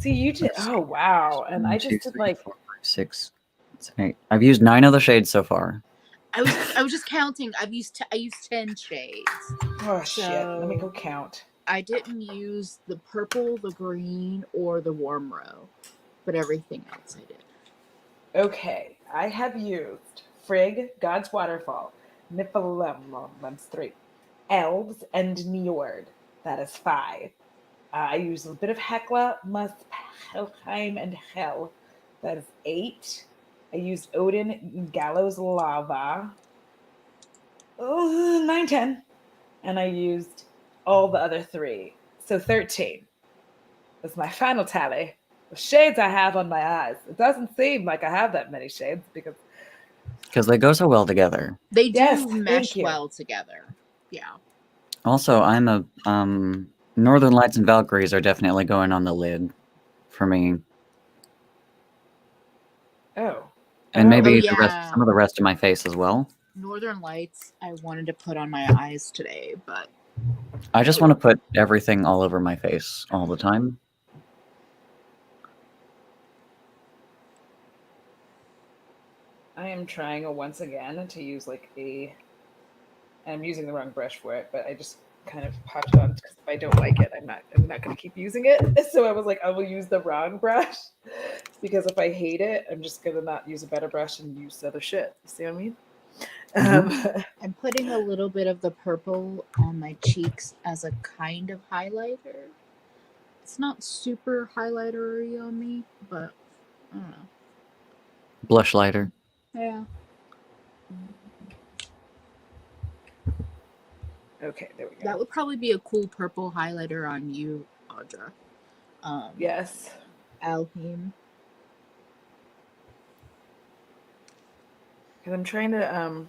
See, you did. Oh wow! And I just did like 4, 5, 6, 7, 8. I've used 9 of the shades so far. I was just counting. I used 10 shades. Oh shit! Let me go count. I didn't use the purple, the green, or the warm row, but everything else I did. Okay, I have used Frigg, God's Waterfall, Niflheim, that's 3, Elves, and Njord. That is 5. I used a bit of Hecla, Muspelheim, and Hell. That is 8. I used Odin, Gallows, Lava. 9, 10. And I used all the other 3. So 13. That's my final tally. The shades I have on my eyes. It doesn't seem like I have that many shades because Because they go so well together. They do Yes, thank mesh you. well together. Yeah. Also, I'm a Northern Lights and Valkyries are definitely going on the lid for me, Oh. and maybe yeah. some of the rest of my face as well. Northern Lights I wanted to put on my eyes today, but I just want to put everything all over my face all the time. I am trying once again to use like I'm using the wrong brush for it, but I just kind of popped it on because if I don't like it, I'm not going to keep using it. So I was like, I will use the wrong brush because if I hate it, I'm just going to not use a better brush and use other shit. You see what I mean? I'm putting a little bit of the purple on my cheeks as a kind of highlighter. It's not super highlightery on me, but I don't know. Blush lighter. Yeah. Okay, there we go. That would probably be a cool purple highlighter on you, Audra. Yes. Alhim. Because I'm trying to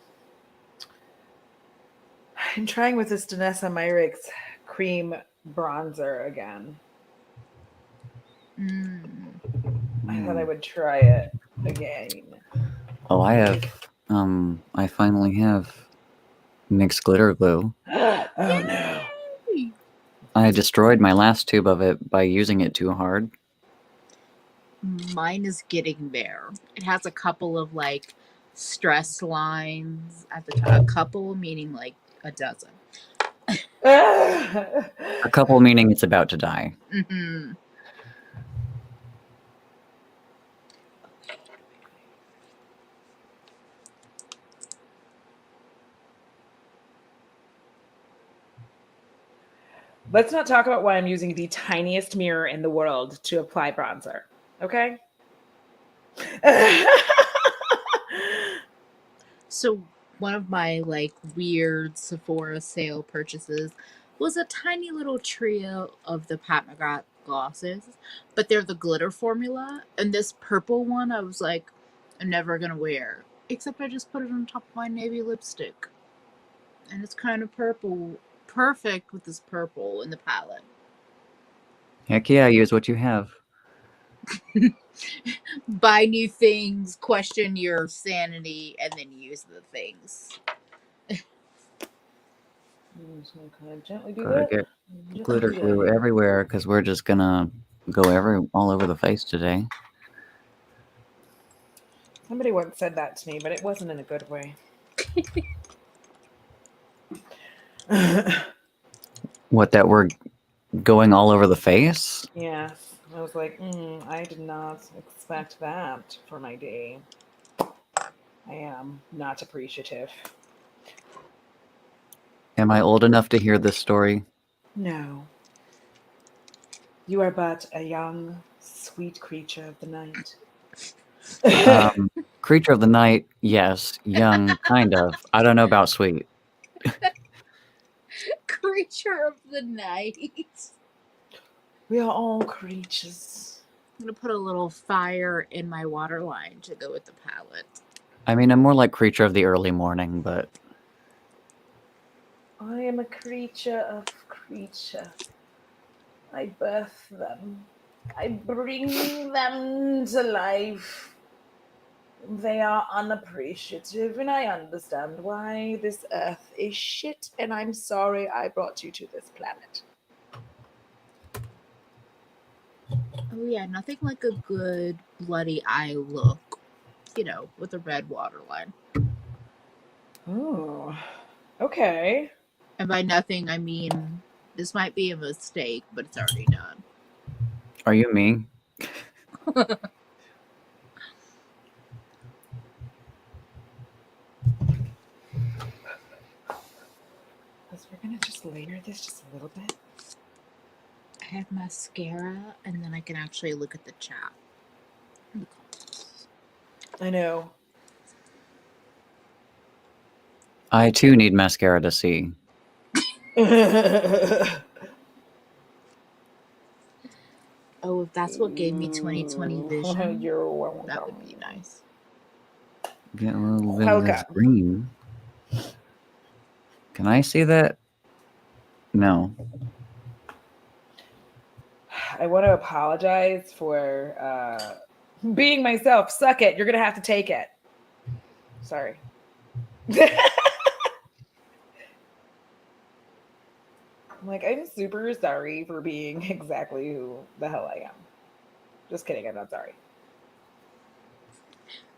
I'm trying with this Danessa Myricks cream bronzer again. I thought I would try it again. Oh, I finally have mixed glitter glue. Oh no. I destroyed my last tube of it by using it too hard. Mine is getting there. It has a couple of like stress lines at the top. A couple meaning like a dozen. A couple meaning it's about to die. Mm-hmm. Let's not talk about why I'm using the tiniest mirror in the world to apply bronzer. Okay? So one of my like weird Sephora sale purchases was a tiny little trio of the Pat McGrath glosses, but they're the glitter formula. And this purple one, I was like, I'm never gonna wear. Except I just put it on top of my navy lipstick, and it's kind of purple, perfect with this purple in the palette. Heck yeah, use what you have. Buy new things, question your sanity, and then use the things. I'm just gonna gently do Gotta that. get Gently glitter do that. glue everywhere because we're just gonna go all over the face today. Somebody once said that to me, but it wasn't in a good way. What, that we're going all over the face? Yes. I was like, I did not expect that for my day. I am not appreciative. Am I old enough to hear this story? No. You are but a young, sweet creature of the night. Creature of the night, yes. Young, kind of. I don't know about sweet. Creature of the night. We are all creatures. I'm gonna put a little fire in my waterline to go with the palette. I mean, I'm more like creature of the early morning, but I am a creature of creature. I birth them. I bring them to life. They are unappreciative, and I understand why this earth is shit, and I'm sorry I brought you to this planet. Oh yeah, nothing like a good bloody eye look. You know, with a red waterline. Oh, okay. And by nothing, I mean this might be a mistake, but it's already done. are you me? We're gonna just layer this just a little bit. I have mascara, and then I can actually look at the chat. I know. I too need mascara to see. Oh, if that's what gave me 20/20 vision, You're welcome. that would be nice. Get a little bit of this Welcome. green. Can I see that? No. I want to apologize for being myself. Suck it. You're going to have to take it. Sorry. I'm super sorry for being exactly who the hell I am. Just kidding. I'm not sorry.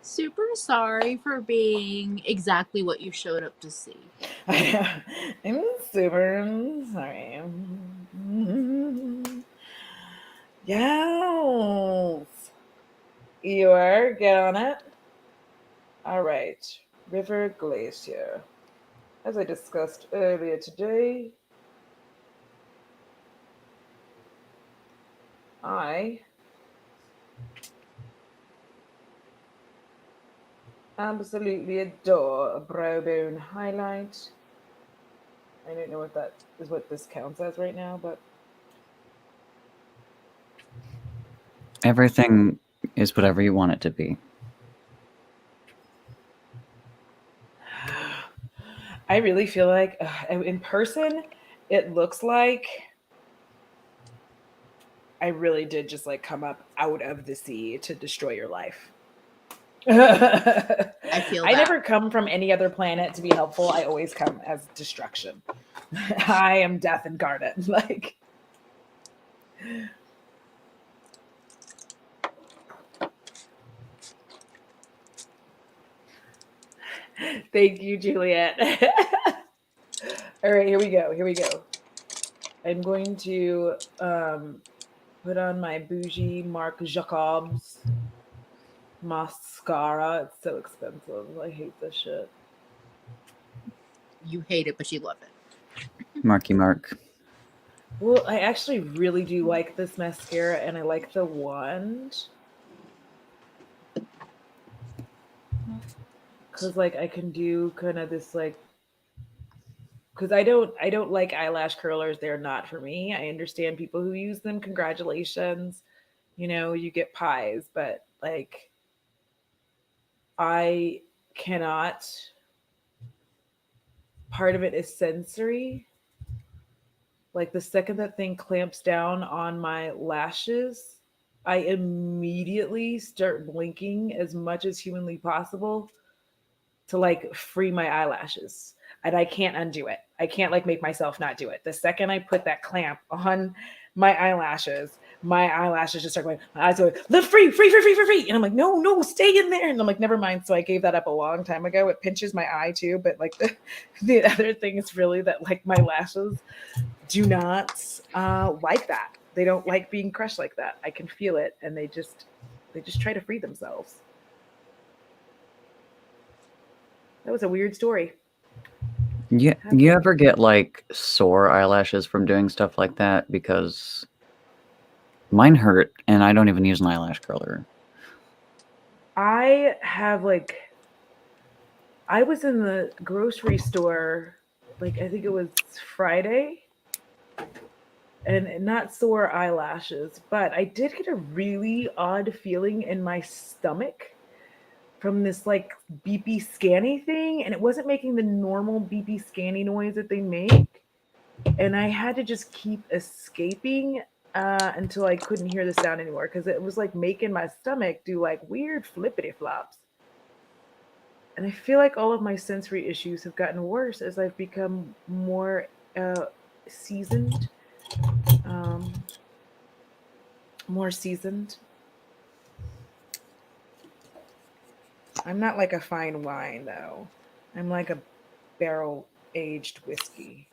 Super sorry for being exactly what you showed up to see. I'm super sorry. Yes. Eeyore, get on it. All right. River Glacier. As I discussed earlier today, I absolutely adore a brow bone highlight. I don't know if that is what this counts as right now, but Everything is whatever you want it to be. I really feel like in person, it looks like I really did just come up out of the sea to destroy your life. I feel I that. never come from any other planet to be helpful. I always come as destruction. I am death incarnate. Thank you, Juliet. All right, here we go. I'm going to put on my bougie Marc Jacobs mascara. It's so expensive. I hate this shit. You hate it, but you love it. Marky Mark. Well, I actually really do like this mascara, and I like the wand. Because I can do kind of this because I don't like eyelash curlers. They're not for me. I understand people who use them. Congratulations. You get pies, but I cannot. Part of it is sensory. The second that thing clamps down on my lashes, I immediately start blinking as much as humanly possible to free my eyelashes. And I can't undo it. I can't make myself not do it. The second I put that clamp on my eyelashes just start going, my eyes go, lift free. And I'm like, no, stay in there. And I'm like, never mind. So I gave that up a long time ago. It pinches my eye too. But the other thing is really that my lashes do not like that. They don't like being crushed like that. I can feel it. And they just try to free themselves. That was a weird story. Yeah, you ever get sore eyelashes from doing stuff like that? Because mine hurt, and I don't even use an eyelash curler. I have I was in the grocery store, I think it was Friday, and not sore eyelashes, but I did get a really odd feeling in my stomach from this beepy scanny thing, and it wasn't making the normal beepy scanny noise that they make, and I had to just keep escaping until I couldn't hear the sound anymore because it was making my stomach do weird flippity flops. And I feel like all of my sensory issues have gotten worse as I've become more seasoned. More seasoned. I'm not like a fine wine, though. I'm like a barrel-aged whiskey.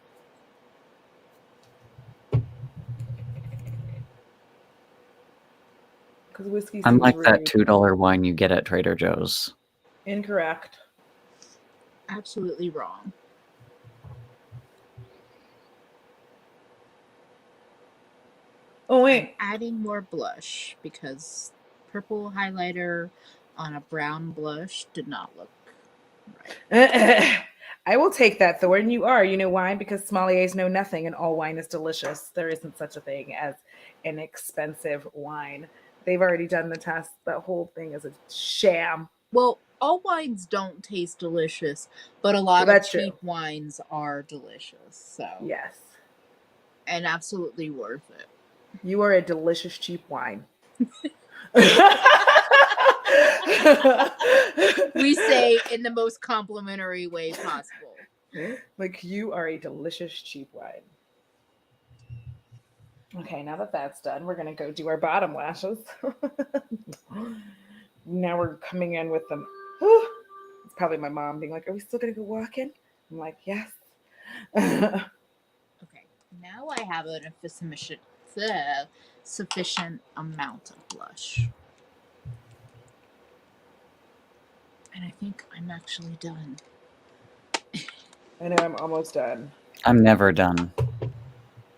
Because whiskey I'm seems like that rude. $2 wine you get at Trader Joe's. Incorrect. Absolutely wrong. Oh, wait. I'm adding more blush because purple highlighter on a brown blush did not look right. I will take that, Thorn. You are. You know why? Because sommeliers know nothing and all wine is delicious. There isn't such a thing as an expensive wine. They've already done the test. That whole thing is a sham. Well, all wines don't taste delicious, but a lot of that's cheap true. wines are delicious. So Yes. and absolutely worth it. You are a delicious cheap wine. We say in the most complimentary way possible. Like, you are a delicious cheap wine. Okay, now that that's done, we're gonna go do our bottom lashes. Now we're coming in with them. It's probably my mom being like, "Are we still gonna go walking?" I'm like, "Yes." Okay, now I have a sufficient amount of blush. And I think I'm actually done. I know I'm almost done. I'm never done.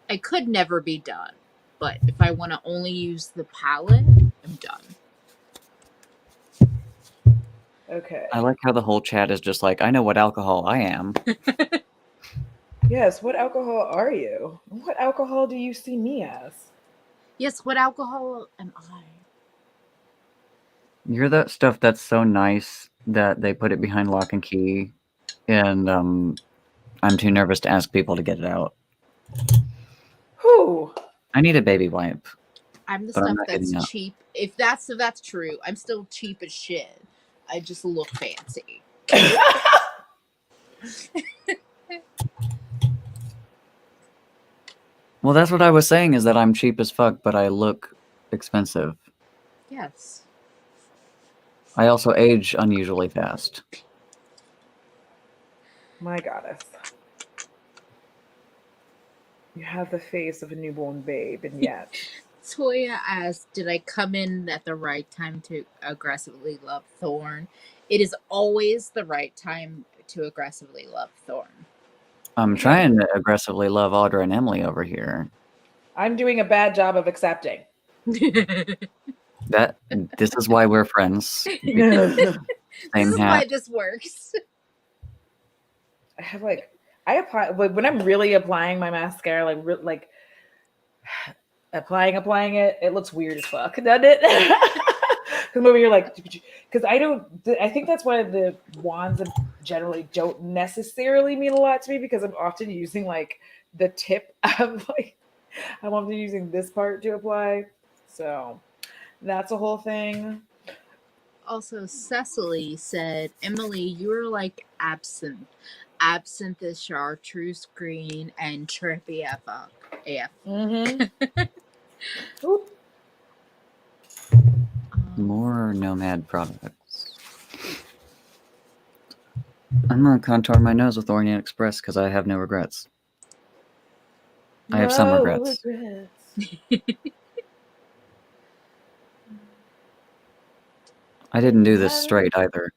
I could never be done, but if I want to only use the palette, I'm done. Okay. I like how the whole chat is just like, I know what alcohol I am. Yes, what alcohol are you? What alcohol do you see me as? Yes, what alcohol am I? You're that stuff that's so nice that they put it behind lock and key, and I'm too nervous to ask people to get it out. Who? I need a baby wipe. I'm the But I'm stuff not that's getting out. cheap. If that's true, I'm still cheap as shit. I just look fancy. Well, that's what I was saying, is that I'm cheap as fuck, but I look expensive. Yes. I also age unusually fast. My goddess. You have the face of a newborn babe, and yet. Toya asked, did I come in at the right time to aggressively love Thorn? It is always the right time to aggressively love Thorn. I'm trying to aggressively love Audra and Emily over here. I'm doing a bad job of accepting. This is why we're friends. This is hat. why this works. I have I apply when I'm really applying my mascara, like applying it. It looks weird as fuck, doesn't it? Because over here, because I think that's why the wands generally don't necessarily mean a lot to me, because I'm often using the tip of I'm often using this part to apply. So that's a whole thing. Also, Cecily said, Emily, you're like absinthe. Absinthe is chartreuse green and trippy AF. Mm-hmm. More Nomad products. I'm gonna contour my nose with Orient Express because I have no regrets. I have some regrets. I didn't do this straight either.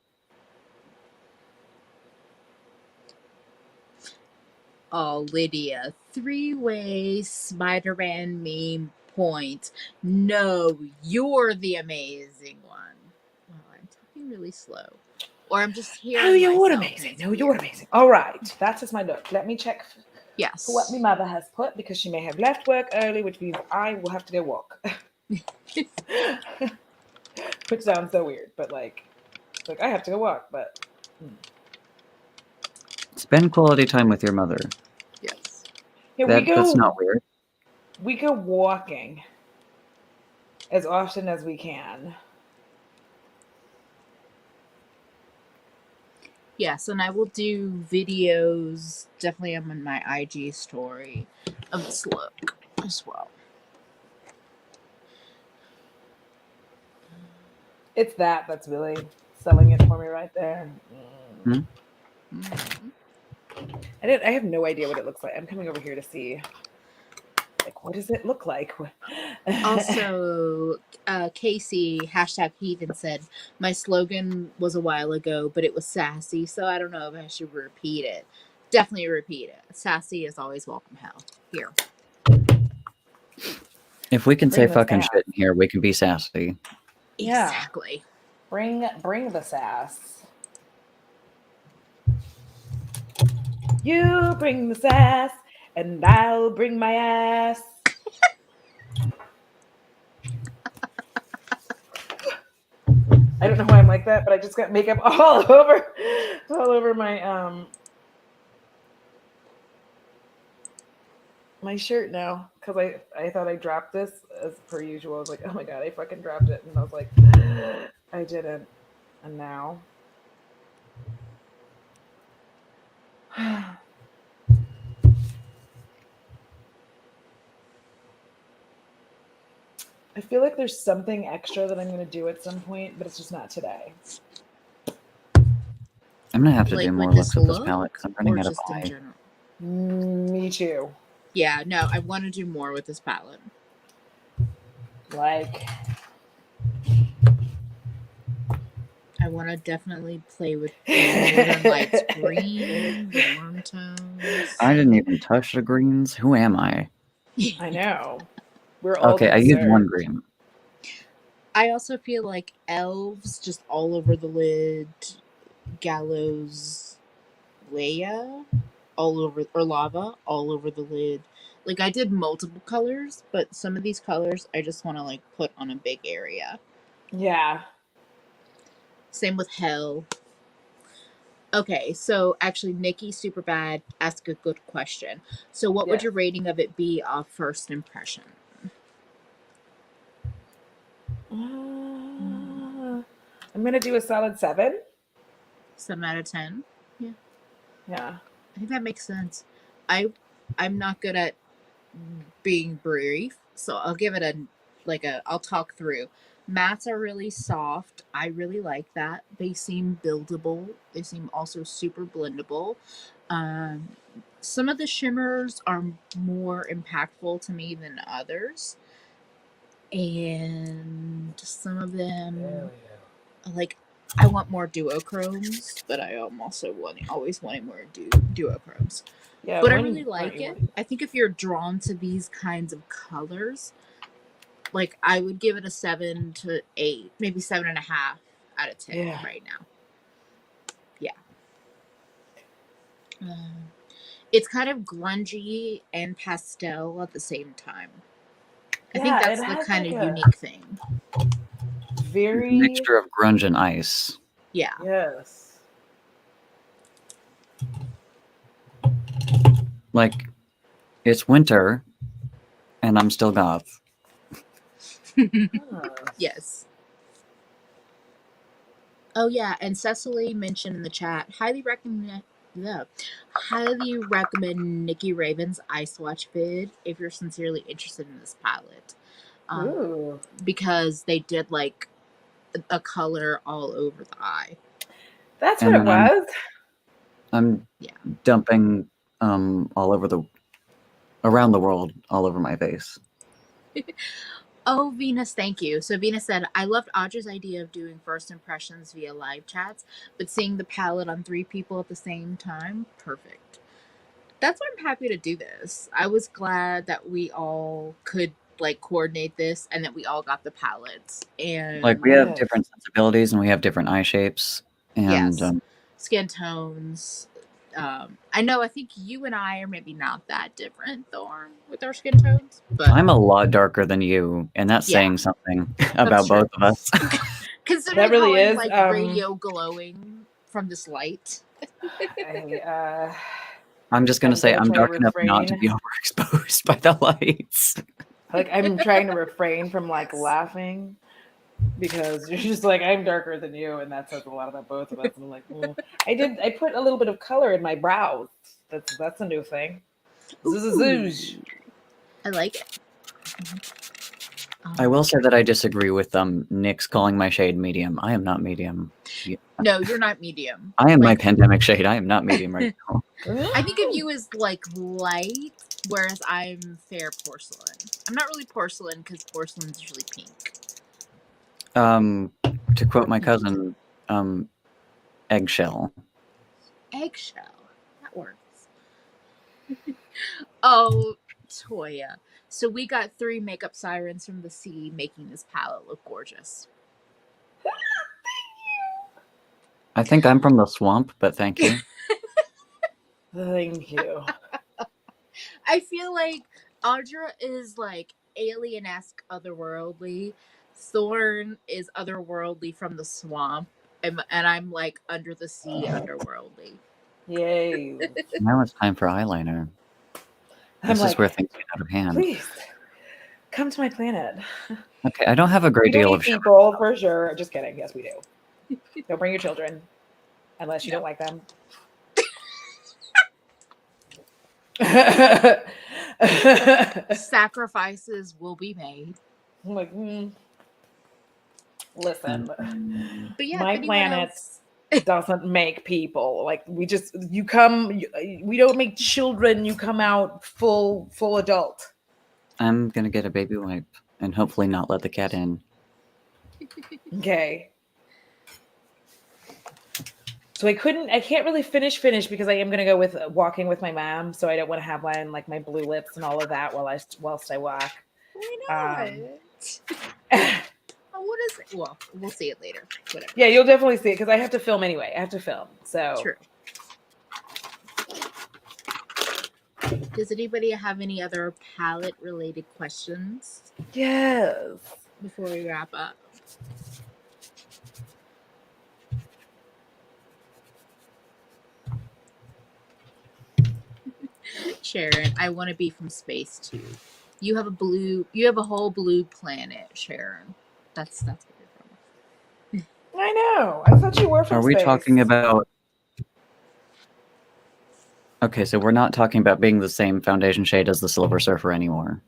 Oh, Lydia, 3-way Spider-Man meme point. No, you're the amazing one. Well, I'm talking really slow. Or I'm just hearing Oh, you're myself. amazing. No, you're amazing. All right. That is my note. Let me check Yes. what my mother has put, because she may have left work early, which means I will have to go walk. Which sounds so weird, but I have to go walk, but Spend quality time with your mother. Yes. yeah, That's not weird. We go walking as often as we can. Yes, and I will do videos, definitely on my IG story, of this look as well. It's that's really selling it for me right there. Mm-hmm. I have no idea what it looks like. I'm coming over here to see, what does it look like? Also, Casey, #Heathen, said, my slogan was a while ago, but it was sassy, so I don't know if I should repeat it. Definitely repeat it. Sassy is always welcome hell. Here. If we can say the fucking sass. shit in here, we can be sassy. Yeah. Exactly. Bring the sass. You bring the sass, and I'll bring my ass. I don't know why I'm like that, but I just got makeup all over my shirt now because I thought I dropped this as per usual. I was like, oh my god, I fucking dropped it, and I was like, I didn't, and now. I feel like there's something extra that I'm going to do at some point, but it's just not today. I'm gonna have to Like do with more this looks at this look, palette because I'm or running out of just in eye. general? Me too. Yeah, no, I want to do more with this palette. Like, I want to definitely play with the Northern Lights green, the warm tones. I didn't even touch the greens. Who am I? I know. We're all Okay, I used one concerned. green. I also feel like elves just all over the lid, gallows, Leia, all over, or lava, all over the lid. Like I did multiple colors, but some of these colors I just want to like put on a big area. Yeah. Same with hell. Okay, so actually Nikki Superbad asked a good question. So what would Yes. your rating of it be off first impression? I'm going to do a solid 7. 7 out of 10? Yeah. I think that makes sense. I'm not good at being brief, so I'll give it I'll talk through. Mattes are really soft. I really like that. They seem buildable. They seem also super blendable. Some of the shimmers are more impactful to me than others, and some of them like I want more duochromes, but I am also always wanting more duochromes. Yeah. But I really like it. I think if you're drawn to these kinds of colors, like I would give it a 7 to 8, maybe 7.5 out of 10 right now. Yeah. It's kind of grungy and pastel at the same time. I think that's the kind of unique thing. Very mixture of grunge and ice. Yeah. Yes. Like, it's winter, and I'm still goth. Yes. Oh yeah, and Cecily mentioned in the chat, highly recommend Nikki Raven's Ice Watch vid if you're sincerely interested in this palette. Because they did like a color all over the eye. That's what it was. I'm dumping around the world, all over my face. Oh, Venus, thank you. So Venus said, I loved Audra's idea of doing first impressions via live chats, but seeing the palette on 3 people at the same time, perfect. That's why I'm happy to do this. I was glad that we all could like coordinate this and that we all got the palettes. And like we have different sensibilities and we have different eye shapes and skin tones. I think you and I are maybe not that different, Thorn, with our skin tones. But I'm a lot darker than you, and that's saying something about both of us. Considering that really how is I'm, like radio glowing from this light. I'm just gonna say I'm dark enough not to be overexposed by the lights. Like I'm trying to refrain from like laughing because you're just like I'm darker than you, and that says a lot about both of us. And I'm like, I put a little bit of color in my brows. That's a new thing. I like it. I will say that I disagree with Nick's calling my shade medium. I am not medium. No, you're not medium. I am my pandemic shade. I am not medium right now. I think of you as like light, whereas I'm fair porcelain. I'm not really porcelain because porcelain's usually pink. To quote my cousin, eggshell. Eggshell. That works. Oh, Toya. So we got 3 makeup sirens from the sea making this palette look gorgeous. Thank you. I think I'm from the swamp, but thank you. Thank you. I feel like Audra is like alien-esque, otherworldly, Thorn is otherworldly from the swamp, and I'm like under the sea underworldly. Yay. Now it's time for eyeliner. I'm This is like, where things get out of hand. please come to my planet. Okay, I don't have a We great don't deal need of people for sure. Just kidding. Yes, we do. Don't bring your children unless you No. don't like them. Sacrifices will be made. I'm like, listen, But yeah, my if anyone planet else... doesn't make people. Like we don't make children. You come out full adult. I'm gonna get a baby wipe and hopefully not let the cat in. Okay. So I can't really finish because I am gonna go with walking with my mom. So I don't want to have my blue lips and all of that whilst I walk. Why not? What is it? Well, we'll see it later. Whatever. Yeah, you'll definitely see it because I have to film anyway. I have to film. So True. Does anybody have any other palette related questions yes. before we wrap up? Sharon, I want to be from space too. You have a whole blue planet, Sharon. That's where you're from. I know. I thought you were from Are we space. talking about... Okay, so we're not talking about being the same foundation shade as the Silver Surfer anymore.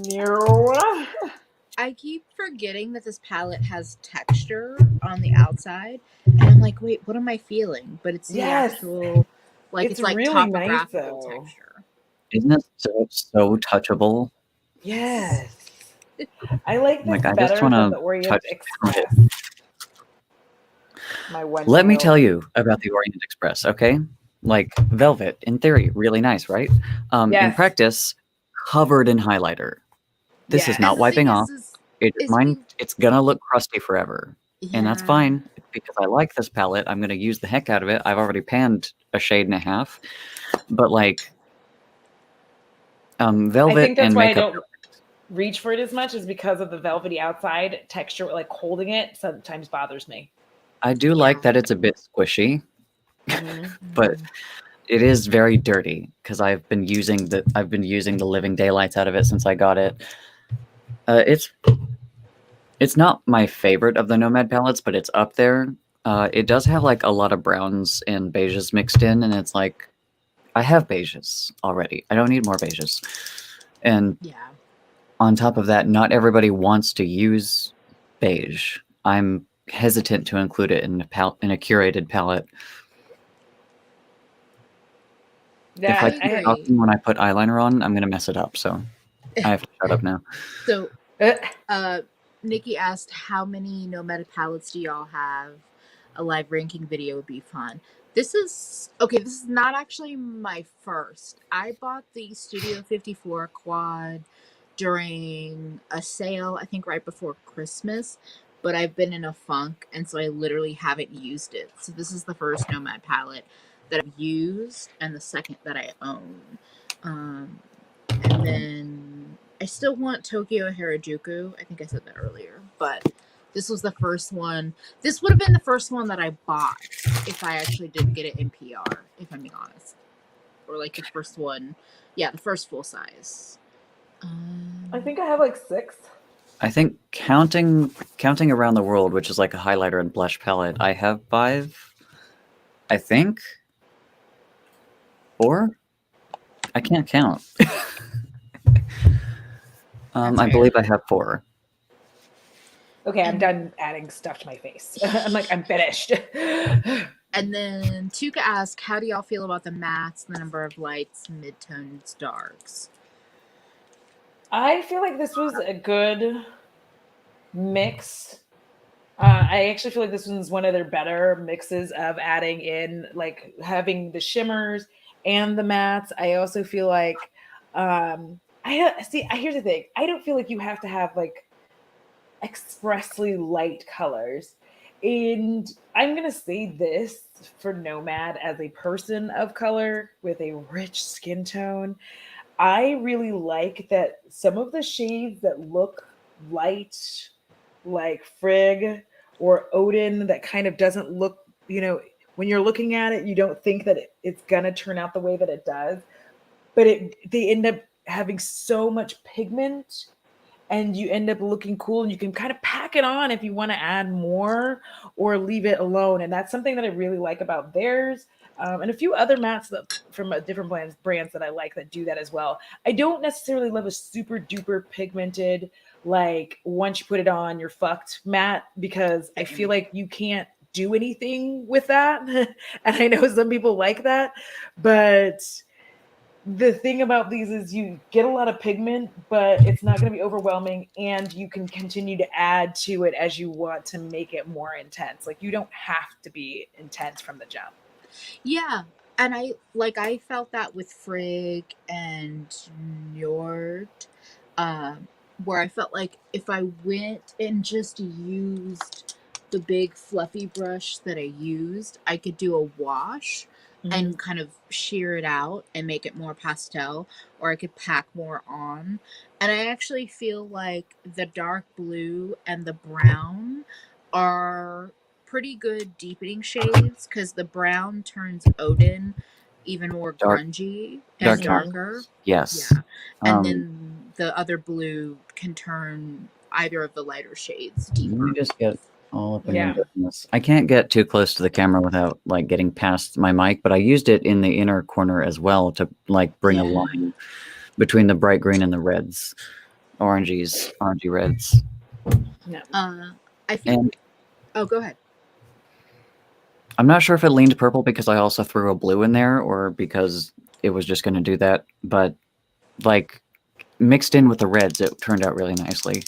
No. I keep forgetting that this palette has texture on the outside, and I'm like, wait, what am I feeling? But it's the actual, It's like really nice, topographical though. texture. Isn't it so touchable? Yes. I like this Like, I better just want than to the Orient touch Express. it. My one. Let me child. tell you about the Orient Express, okay? Like, velvet, in theory, really nice, right? In Yes. practice, covered in highlighter. This is Yes. not And the wiping thing off. It's gonna look crusty forever. And that's fine, because I like this palette. I'm gonna use the heck out of it. I've already panned a shade and a half. But, like, velvet I think that's and why makeup... I don't reach for it as much, is because of the velvety outside texture. Like holding it sometimes bothers me. I do like that it's a bit squishy, but it is very dirty because I've been using the living daylights out of it since I got it. It's not my favorite of the Nomad palettes, but it's up there. It does have like a lot of browns and beiges mixed in, and it's like, I have beiges already. I don't need more beiges. And on top of that, not everybody wants to use beige. I'm hesitant to include it in a curated palette. Yeah, if I keep talking when I put eyeliner on, I'm gonna mess it up. So I have to shut up now. So, Nikki asked, how many Nomad palettes do y'all have? A live ranking video would be fun. This is not actually my first. I bought the Studio 54 quad during a sale, I think right before Christmas, but I've been in a funk, and so I literally haven't used it. So this is the first Nomad palette that I've used, and the second that I own. And then I still want Tokyo Harajuku. I think I said that earlier, but this was the first one. This would have been the first one that I bought if I actually did get it in PR, if I'm being honest. Or like the first one. Yeah, the first full size. I think I have like 6. I think counting Around the World, which is like a highlighter and blush palette, I have 5. I think. 4? I can't count. I believe I have 4. Okay, I'm done adding stuff to my face. I'm like, I'm finished. And then Tuka asked, how do y'all feel about the mattes, the number of lights, midtones, darks? I feel like this was a good mix. I actually feel like this one's one of their better mixes of adding in, like, having the shimmers and the mattes. I also feel like, here's the thing. I don't feel like you have to have, like, expressly light colors. And I'm going to say this for Nomad as a person of color with a rich skin tone. I really like that some of the shades that look light, like Frigg or Odin, that kind of doesn't look, when you're looking at it, you don't think that it's gonna turn out the way that it does, but they end up having so much pigment, and you end up looking cool, and you can kind of pack it on if you want to add more or leave it alone. And that's something that I really like about theirs. And a few other mattes from different brands that I like that do that as well. I don't necessarily love a super duper pigmented, like once you put it on, you're fucked matte, because I feel like you can't do anything with that. And I know some people like that, but the thing about these is you get a lot of pigment, but it's not going to be overwhelming, and you can continue to add to it as you want to make it more intense. Like, you don't have to be intense from the jump. Yeah, and I felt that with Frigg and Njord, where I felt like if I went and just used the big fluffy brush that I used, I could do a wash and kind of sheer it out and make it more pastel, or I could pack more on. And I actually feel like the dark blue and the brown are pretty good deepening shades, because the brown turns Odin even more grungy and darker. Yes. Yeah. And then the other blue can turn either of the lighter shades deeper. Let me just get all up in your business. I can't get too close to the camera without like getting past my mic, but I used it in the inner corner as well to like bring a line between the bright green and the reds, orangey reds. I think. Oh, go ahead. I'm not sure if it leaned purple because I also threw a blue in there, or because it was just going to do that, but like mixed in with the reds, it turned out really nicely.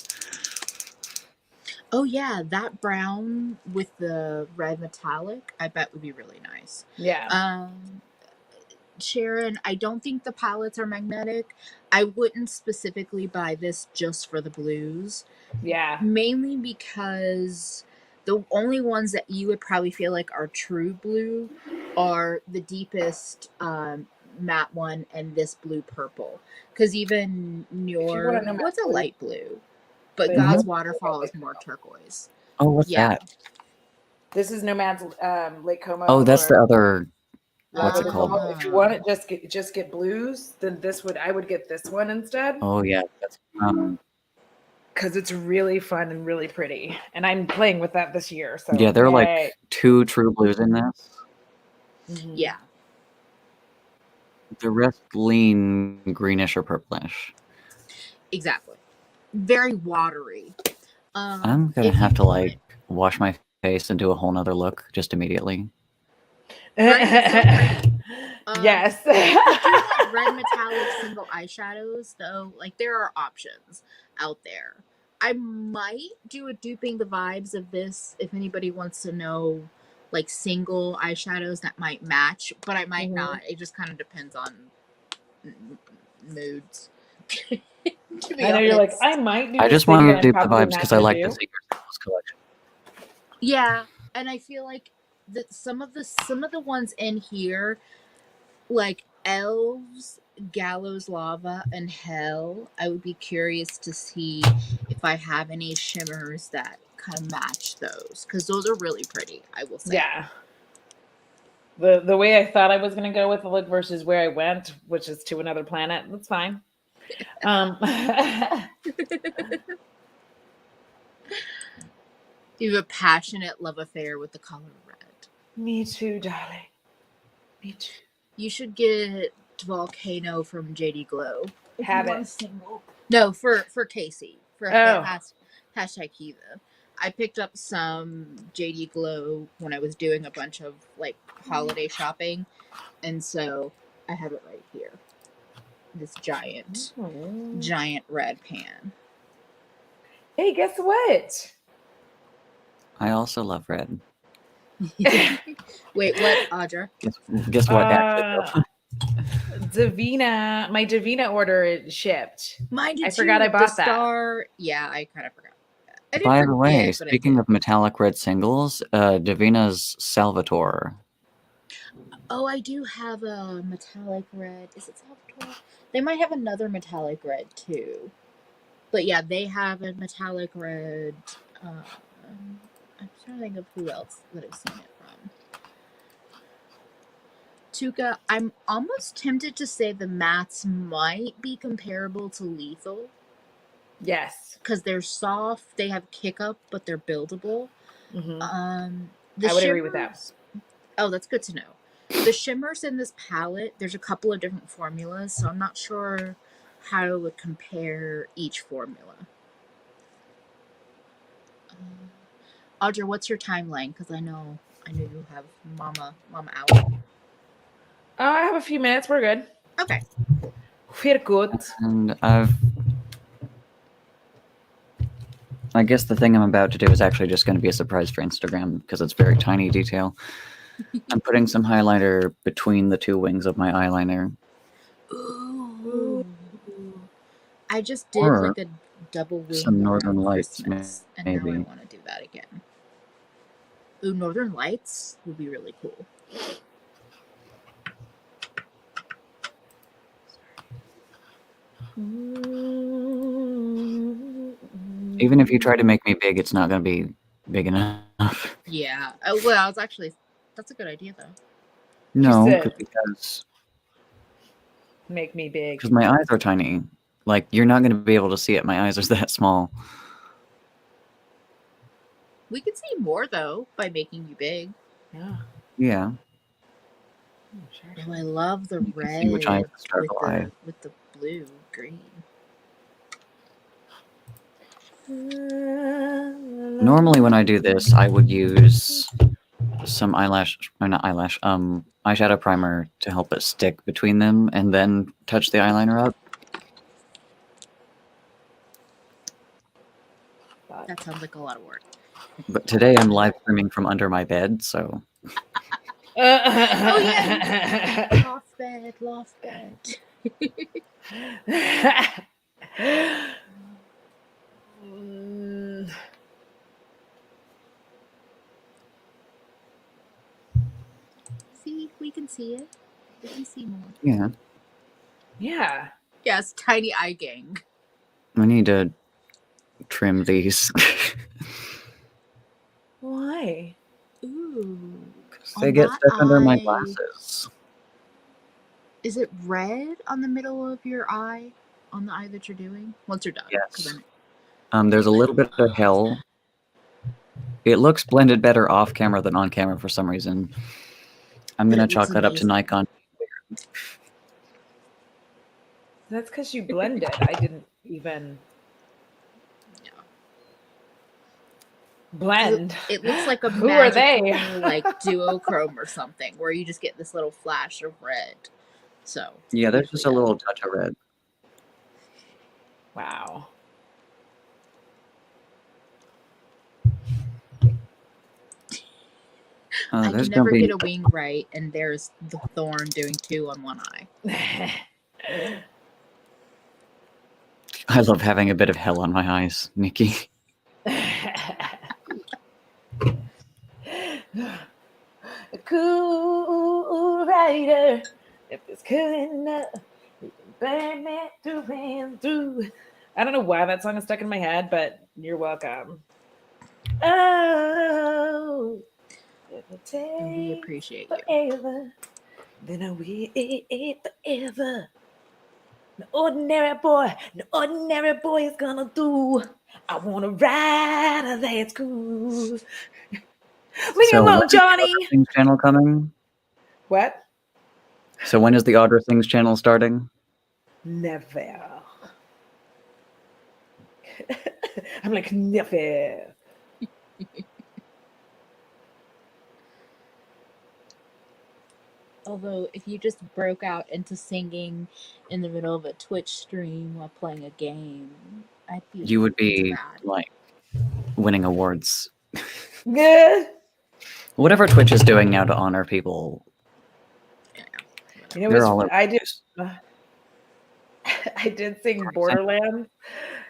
Oh yeah, that brown with the red metallic, I bet would be really nice. Yeah. Sharon, I don't think the palettes are magnetic. I wouldn't specifically buy this just for the blues. Yeah. Mainly because the only ones that you would probably feel like are true blue are the deepest matte one and this blue purple. Because even your, what's a light blue? But God's Waterfall is more turquoise. Oh, what's that? This is Nomad's Lake Como. Oh, that's the other. What's it called? If you want it, just get blues. Then I would get this one instead. Oh yeah, that's because it's really fun and really pretty, and I'm playing with that this year. So yeah, there are like 2 true blues in this. Yeah. The rest lean greenish or purplish. Exactly. Very watery. I'm gonna have to like wash my face and do a whole nother look just immediately. Right, yes. If you want red metallic single eyeshadows, though, like there are options out there. I might do a duping the vibes of this if anybody wants to know like single eyeshadows that might match, but I might not. It just kind of depends on moods. I know you're like, I might do. I just want to dupe the vibes because I like the Secret Symbols collection. Yeah, and I feel like that some of the ones in here, like Elves, Gallows Lava, and Hell, I would be curious to see if I have any shimmers that kind of match those, because those are really pretty, I will say. Yeah. The way I thought I was going to go with the look versus where I went, which is to another planet, that's fine. You have a passionate love affair with the color red. Me too, darling. Me too. You should get Volcano from JD Glow. Have it. No, for Casey. For hashtag Heathen. I picked up some JD Glow when I was doing a bunch of like holiday shopping, and so I have it right here. This giant red pan. Hey, guess what? I also love red. Wait, what, Audra? Guess what? Davina, my Davina order is shipped. Mine did I forgot I bought that. Yeah, I kind of forgot. By the way, speaking of metallic red singles, Davina's Salvatore. Oh, I do have a metallic red. Is it Salvatore? They might have another metallic red too. But yeah, they have a metallic red. I'm trying to think of who else that I've seen it from. Tuca, I'm almost tempted to say the mattes might be comparable to Lethal. Yes. Because they're soft, they have kick up, but they're buildable. Mm-hmm. The I would agree with that. shimmers- Oh, that's good to know. The shimmers in this palette, there's a couple of different formulas, so I'm not sure how I would compare each formula. Audra, what's your timeline? Because I know you have Mama out. I have a few minutes. We're good. Okay. We're good. And I guess the thing I'm about to do is actually just going to be a surprise for Instagram because it's very tiny detail. I'm putting some highlighter between the two wings of my eyeliner. Ooh. I just did Or like a double wing some Northern around Lights, Christmas, and maybe. now I want to do that again. Ooh, Northern Lights would be really cool. Even if you try to make me big, it's not going to be big enough. Yeah. Well, that's a good idea though. No, said- because Make me big. my eyes are tiny. Like, you're not going to be able to see it. My eyes are that small. We could see more though by making you big. Yeah. Yeah. Oh, I love the You can red see which eye to start to lie. with the blue green. Normally when I do this, I would use some eyeshadow primer to help it stick between them and then touch the eyeliner up. That sounds like a lot of work. But today I'm live streaming from under my bed, so Oh yeah. Loft bed. See, we can see it. We can see more. yeah. Yeah. Yes, tiny eye gang. I need to trim these. Why? Ooh. They On get that stuck under my eye- glasses. Is it red on the middle of your eye? On the eye that you're doing? Once you're done. 'cause Yes. then- There's a little bit of hell. It looks blended better off camera than on camera for some reason. I'm But gonna it chalk looks that up to amazing. Nikon. That's because you blended. I didn't even Yeah. blend. It looks like a Who are magical, they? like duochrome or something, where you just get this little flash of red. So Yeah, there's just a little touch of red. Wow. I There's can never gonna be. get a wing right, and there's the thorn doing 2 on one eye. I love having a bit of hell on my eyes, Nikki. Cool rider. If it's cool enough, you can burn me through and through. I don't know why that song is stuck in my head, but you're welcome. Oh, if it And we takes appreciate you. forever, then I will forever. No ordinary boy is gonna do. I wanna ride a that's cool. Leave me So when alone, is the Johnny. Audra Sings channel coming? What? So when is the Audra Sings channel starting? Never. I'm like, never. Although, if you just broke out into singing in the middle of a Twitch stream while playing a game, I'd be. You would be rad. like winning awards. Yeah. Whatever Twitch is doing now to honor people. You know, They're all I did. I did sing Borderlands,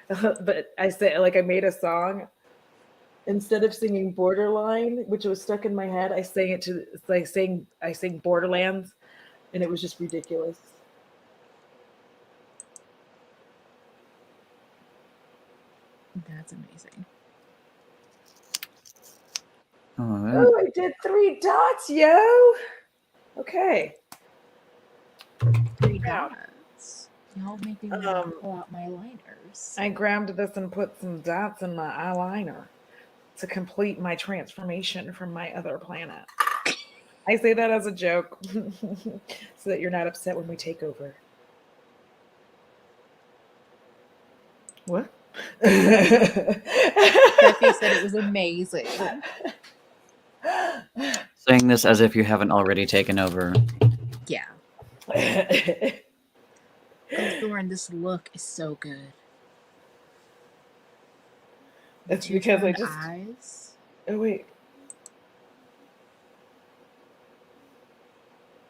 but I said I made a song. Instead of singing Borderline, which was stuck in my head, I sang it to I sang Borderlands, and it was just ridiculous. That's amazing. Oh, I did 3 dots, yo. Okay. 3 Yeah. dots. Y'all making me pull out my liners. I grabbed this and put some dots in my eyeliner to complete my transformation from my other planet. I say that as a joke so that you're not upset when we take over. What? Becky said it was amazing. saying this as if you haven't already taken over. Yeah. Oh, Thorn, this look is so good. It's because I just... eyes. Oh, wait.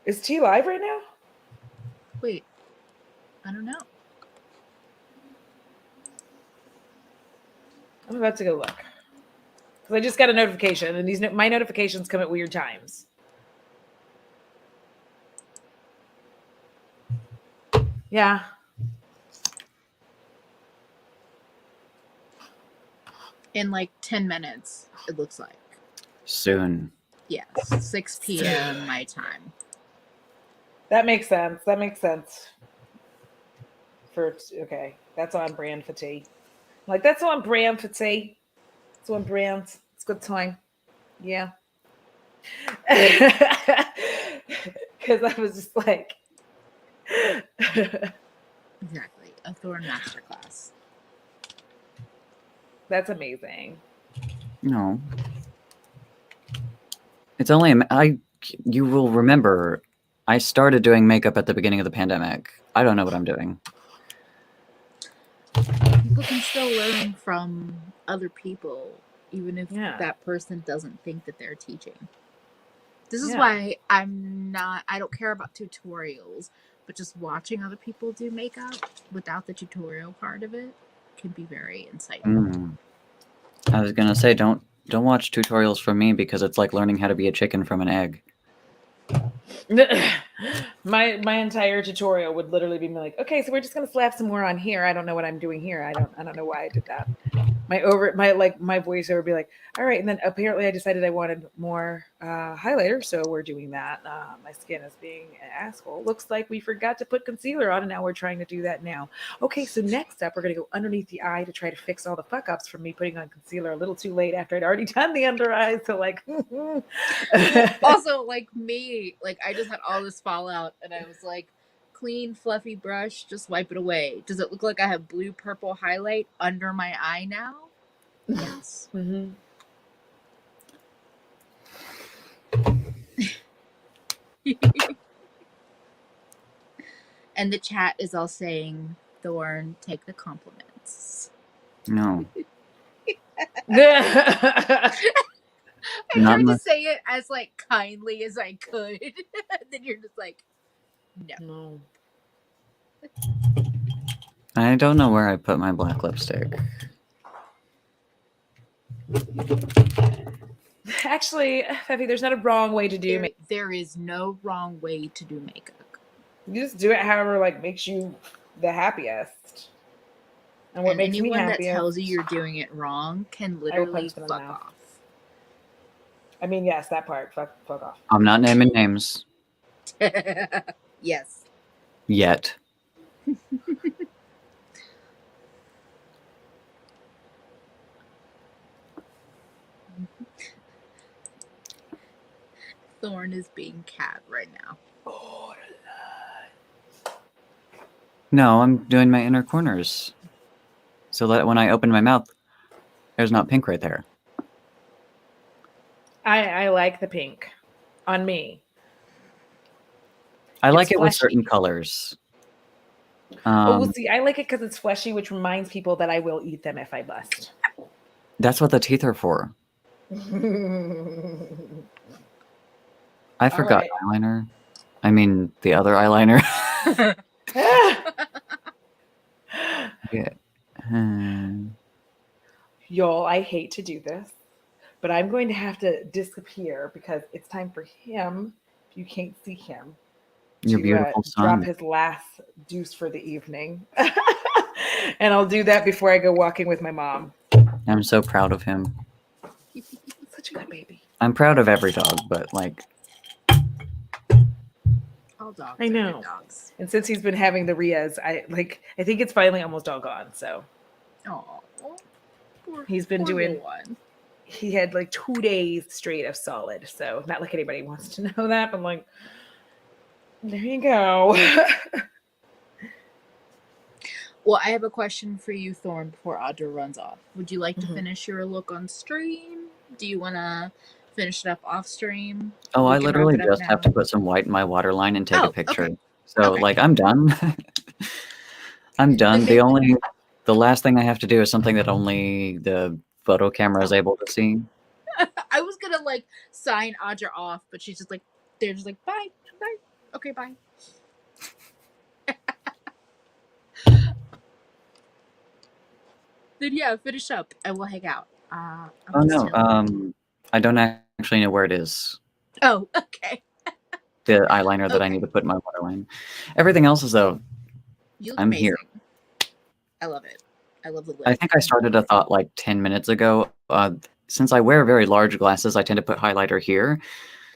Is T live right now? Wait. I don't know. I'm about to go look. Because I just got a notification, and my notifications come at weird times. Yeah. In like 10 minutes, it looks like. Soon. Yes, 6 p.m. my time. That makes sense. That makes sense. Okay, that's on brand for tea. Like, that's on brand for tea. It's on brand. It's good time. Yeah. Because I was just like... Exactly. A Thorn masterclass. That's amazing. No. It's only you will remember I started doing makeup at the beginning of the pandemic. I don't know what I'm doing. People can still learn from other people, even if that person doesn't think that they're teaching. This is why I don't care about tutorials, but just watching other people do makeup without the tutorial part of it can be very insightful. I was gonna say, don't watch tutorials from me because it's like learning how to be a chicken from an egg. My entire tutorial would literally be like, okay, so we're just gonna slap some more on here. I don't know what I'm doing here. I don't know why I did that. My voiceover would be like, all right, and then apparently I decided I wanted more highlighter, so we're doing that. My skin is being an asshole. Looks like we forgot to put concealer on, and now we're trying to do that now. Okay, so next up, we're gonna go underneath the eye to try to fix all the fuck ups from me putting on concealer a little too late after I'd already done the under eye. So like, also like me, like I just had all this fallout, and I was like, clean fluffy brush, just wipe it away. Does it look like I have blue purple highlight under my eye now? Yes. Mm-hmm. And the chat is all saying, Thorn, take the compliments. No. I tried to say it as like kindly as I could. Then you're just like, no. I don't know where I put my black lipstick. Actually, Feffy, there's not a wrong way to do makeup. There is no wrong way to do makeup. You just do it however like makes you the happiest. And what makes me happiest. Anyone that tells you you're doing it wrong can literally fuck off. I mean, yes, that part. Fuck off. I'm not naming names. Yes. Yet. Thorn is being cat right now. No, I'm doing my inner corners. So that when I open my mouth, there's not pink right there. I like the pink on me. I like it with certain colors. See, I like it because it's fleshy, which reminds people that I will eat them if I bust. That's what the teeth are for. I forgot eyeliner. I mean, the other eyeliner. Yeah. Y'all, I hate to do this, but I'm going to have to disappear because it's time for him, if you can't see him, your beautiful son. Drop his last deuce for the evening. And I'll do that before I go walking with my mom. I'm so proud of him. Such a good baby. I'm proud of every dog, but like, All dogs. I are know. good dogs. And since he's been having the Rias, I think it's finally almost all gone. So Oh, he's been poor doing. little one. He had like 2 days straight of solid. So not like anybody wants to know that, but like, there you go. Well, I have a question for you, Thorn, before Audra runs off. Would you like to Mhm. finish your look on stream? Do you want to finish it up off stream? oh, We I can wrap literally it up just have to now. put some white in my waterline and take Oh, a picture. okay. So Okay. like, I'm done. I'm done. Then The last thing I have to do is something that only the photo camera is able to see. I was gonna like sign Audra off, but she's just like, they're just like, bye, bye, okay, bye. Then yeah, finish up and we'll hang out. I'm Oh just no, chilling. I don't actually know where it is. Oh, okay. The eyeliner that I Okay. need to put in my waterline. Everything else is though. You look I'm amazing. here. I love it. I love the lip. I think I started a thought like 10 minutes ago. Since I wear very large glasses, I tend to put highlighter here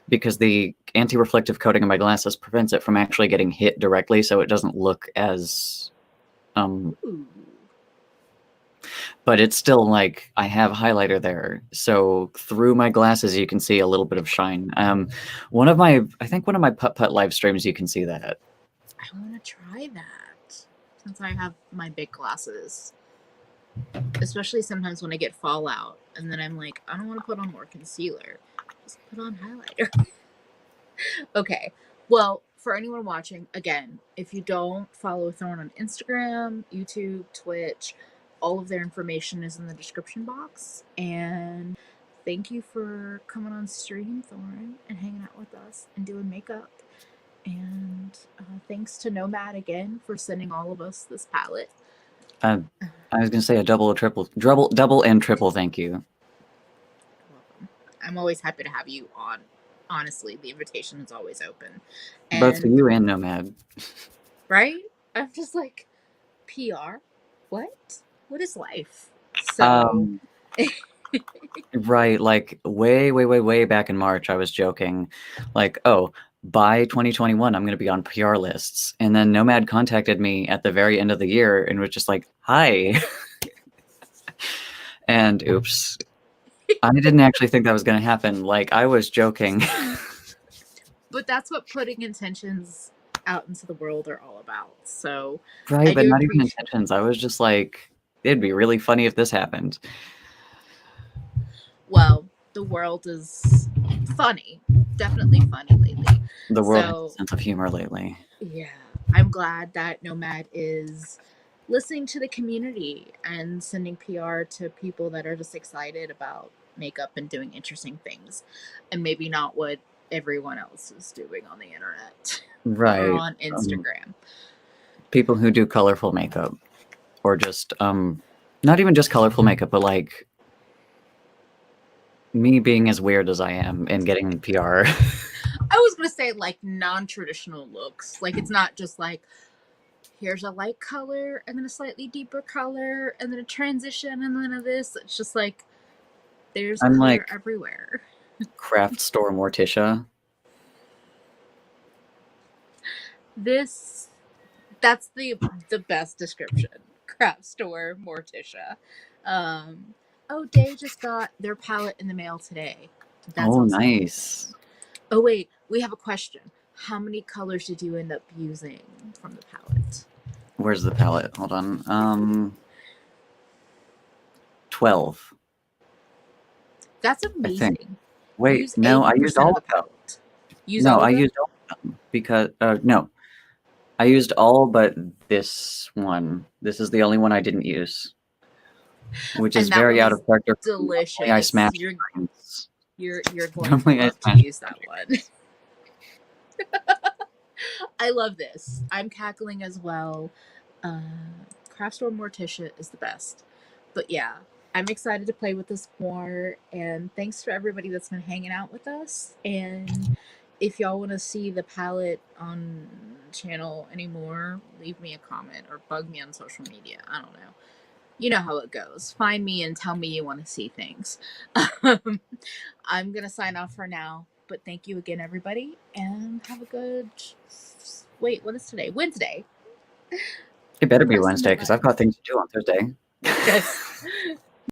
because the anti-reflective coating of my glasses prevents it from actually getting hit directly, so it doesn't look as Ooh. but it's still like I have highlighter there, so through my glasses you can see a little bit of shine. I think one of my putt live streams you can see that. I want to try that since I have my big glasses. Especially sometimes when I get fallout and then I'm like, I don't want to put on more concealer. Just put on highlighter. Okay. Well, for anyone watching, again, if you don't follow Thorn on Instagram, YouTube, Twitch, all of their information is in the description box. And thank you for coming on stream, Thorn, and hanging out with us and doing makeup. And thanks to Nomad again for sending all of us this palette. I was gonna say a double and triple thank you. Welcome. I'm always happy to have you on. Honestly, the invitation is always open. Both to you and Nomad. Right? I'm just like, PR? What? What is life? So, Right, like way back in March, I was joking, like, oh, by 2021, I'm going to be on PR lists. And then Nomad contacted me at the very end of the year and was just like, hi. And oops, I didn't actually think that was going to happen. Like, I was joking. but that's what putting intentions out into the world are all about. So, Right, I but do not even appreciate- intentions. I was just like, it'd be really funny if this happened. well, the world is funny. Definitely funny lately. The world has So- a sense of humor lately. Yeah. I'm glad that Nomad is listening to the community and sending PR to people that are just excited about makeup and doing interesting things. And maybe not what everyone else is doing on the internet Right. or on Instagram. People who do colorful makeup. Or just, not even just colorful makeup, but like me being as weird as I am and getting PR. I was going to say like non-traditional looks. Like it's not just like, here's a light color and then a slightly deeper color and then a transition and then a this. It's just like, there's I'm color like- everywhere. Craft store Morticia. That's the best description. Craft store Morticia. Day just got their palette in the mail today. That's Oh, also nice. amazing. Oh wait, we have a question. How many colors did you end up using from the palette? Where's the palette? Hold on. 12. That's amazing. Wait, Use no, I 80% used all of of the them. palette. Use No, all of I them? used all of them because no, I used all but this one. This is the only one I didn't use, which is And that very one out was of character. delicious. I smashed. You're going Normally to I love to smash use that one. I love this. I'm cackling as well. Craft Store Morticia is the best. But yeah, I'm excited to play with this more. And thanks for everybody that's been hanging out with us. And if y'all want to see the palette on channel anymore, leave me a comment or bug me on social media. I don't know. you know how it goes. Find me and tell me you want to see things. I'm going to sign off for now, but thank you again, everybody, and have a good... Wait, what is today? Wednesday. It better be Pressing the Wednesday because I've got things to do on Thursday. button.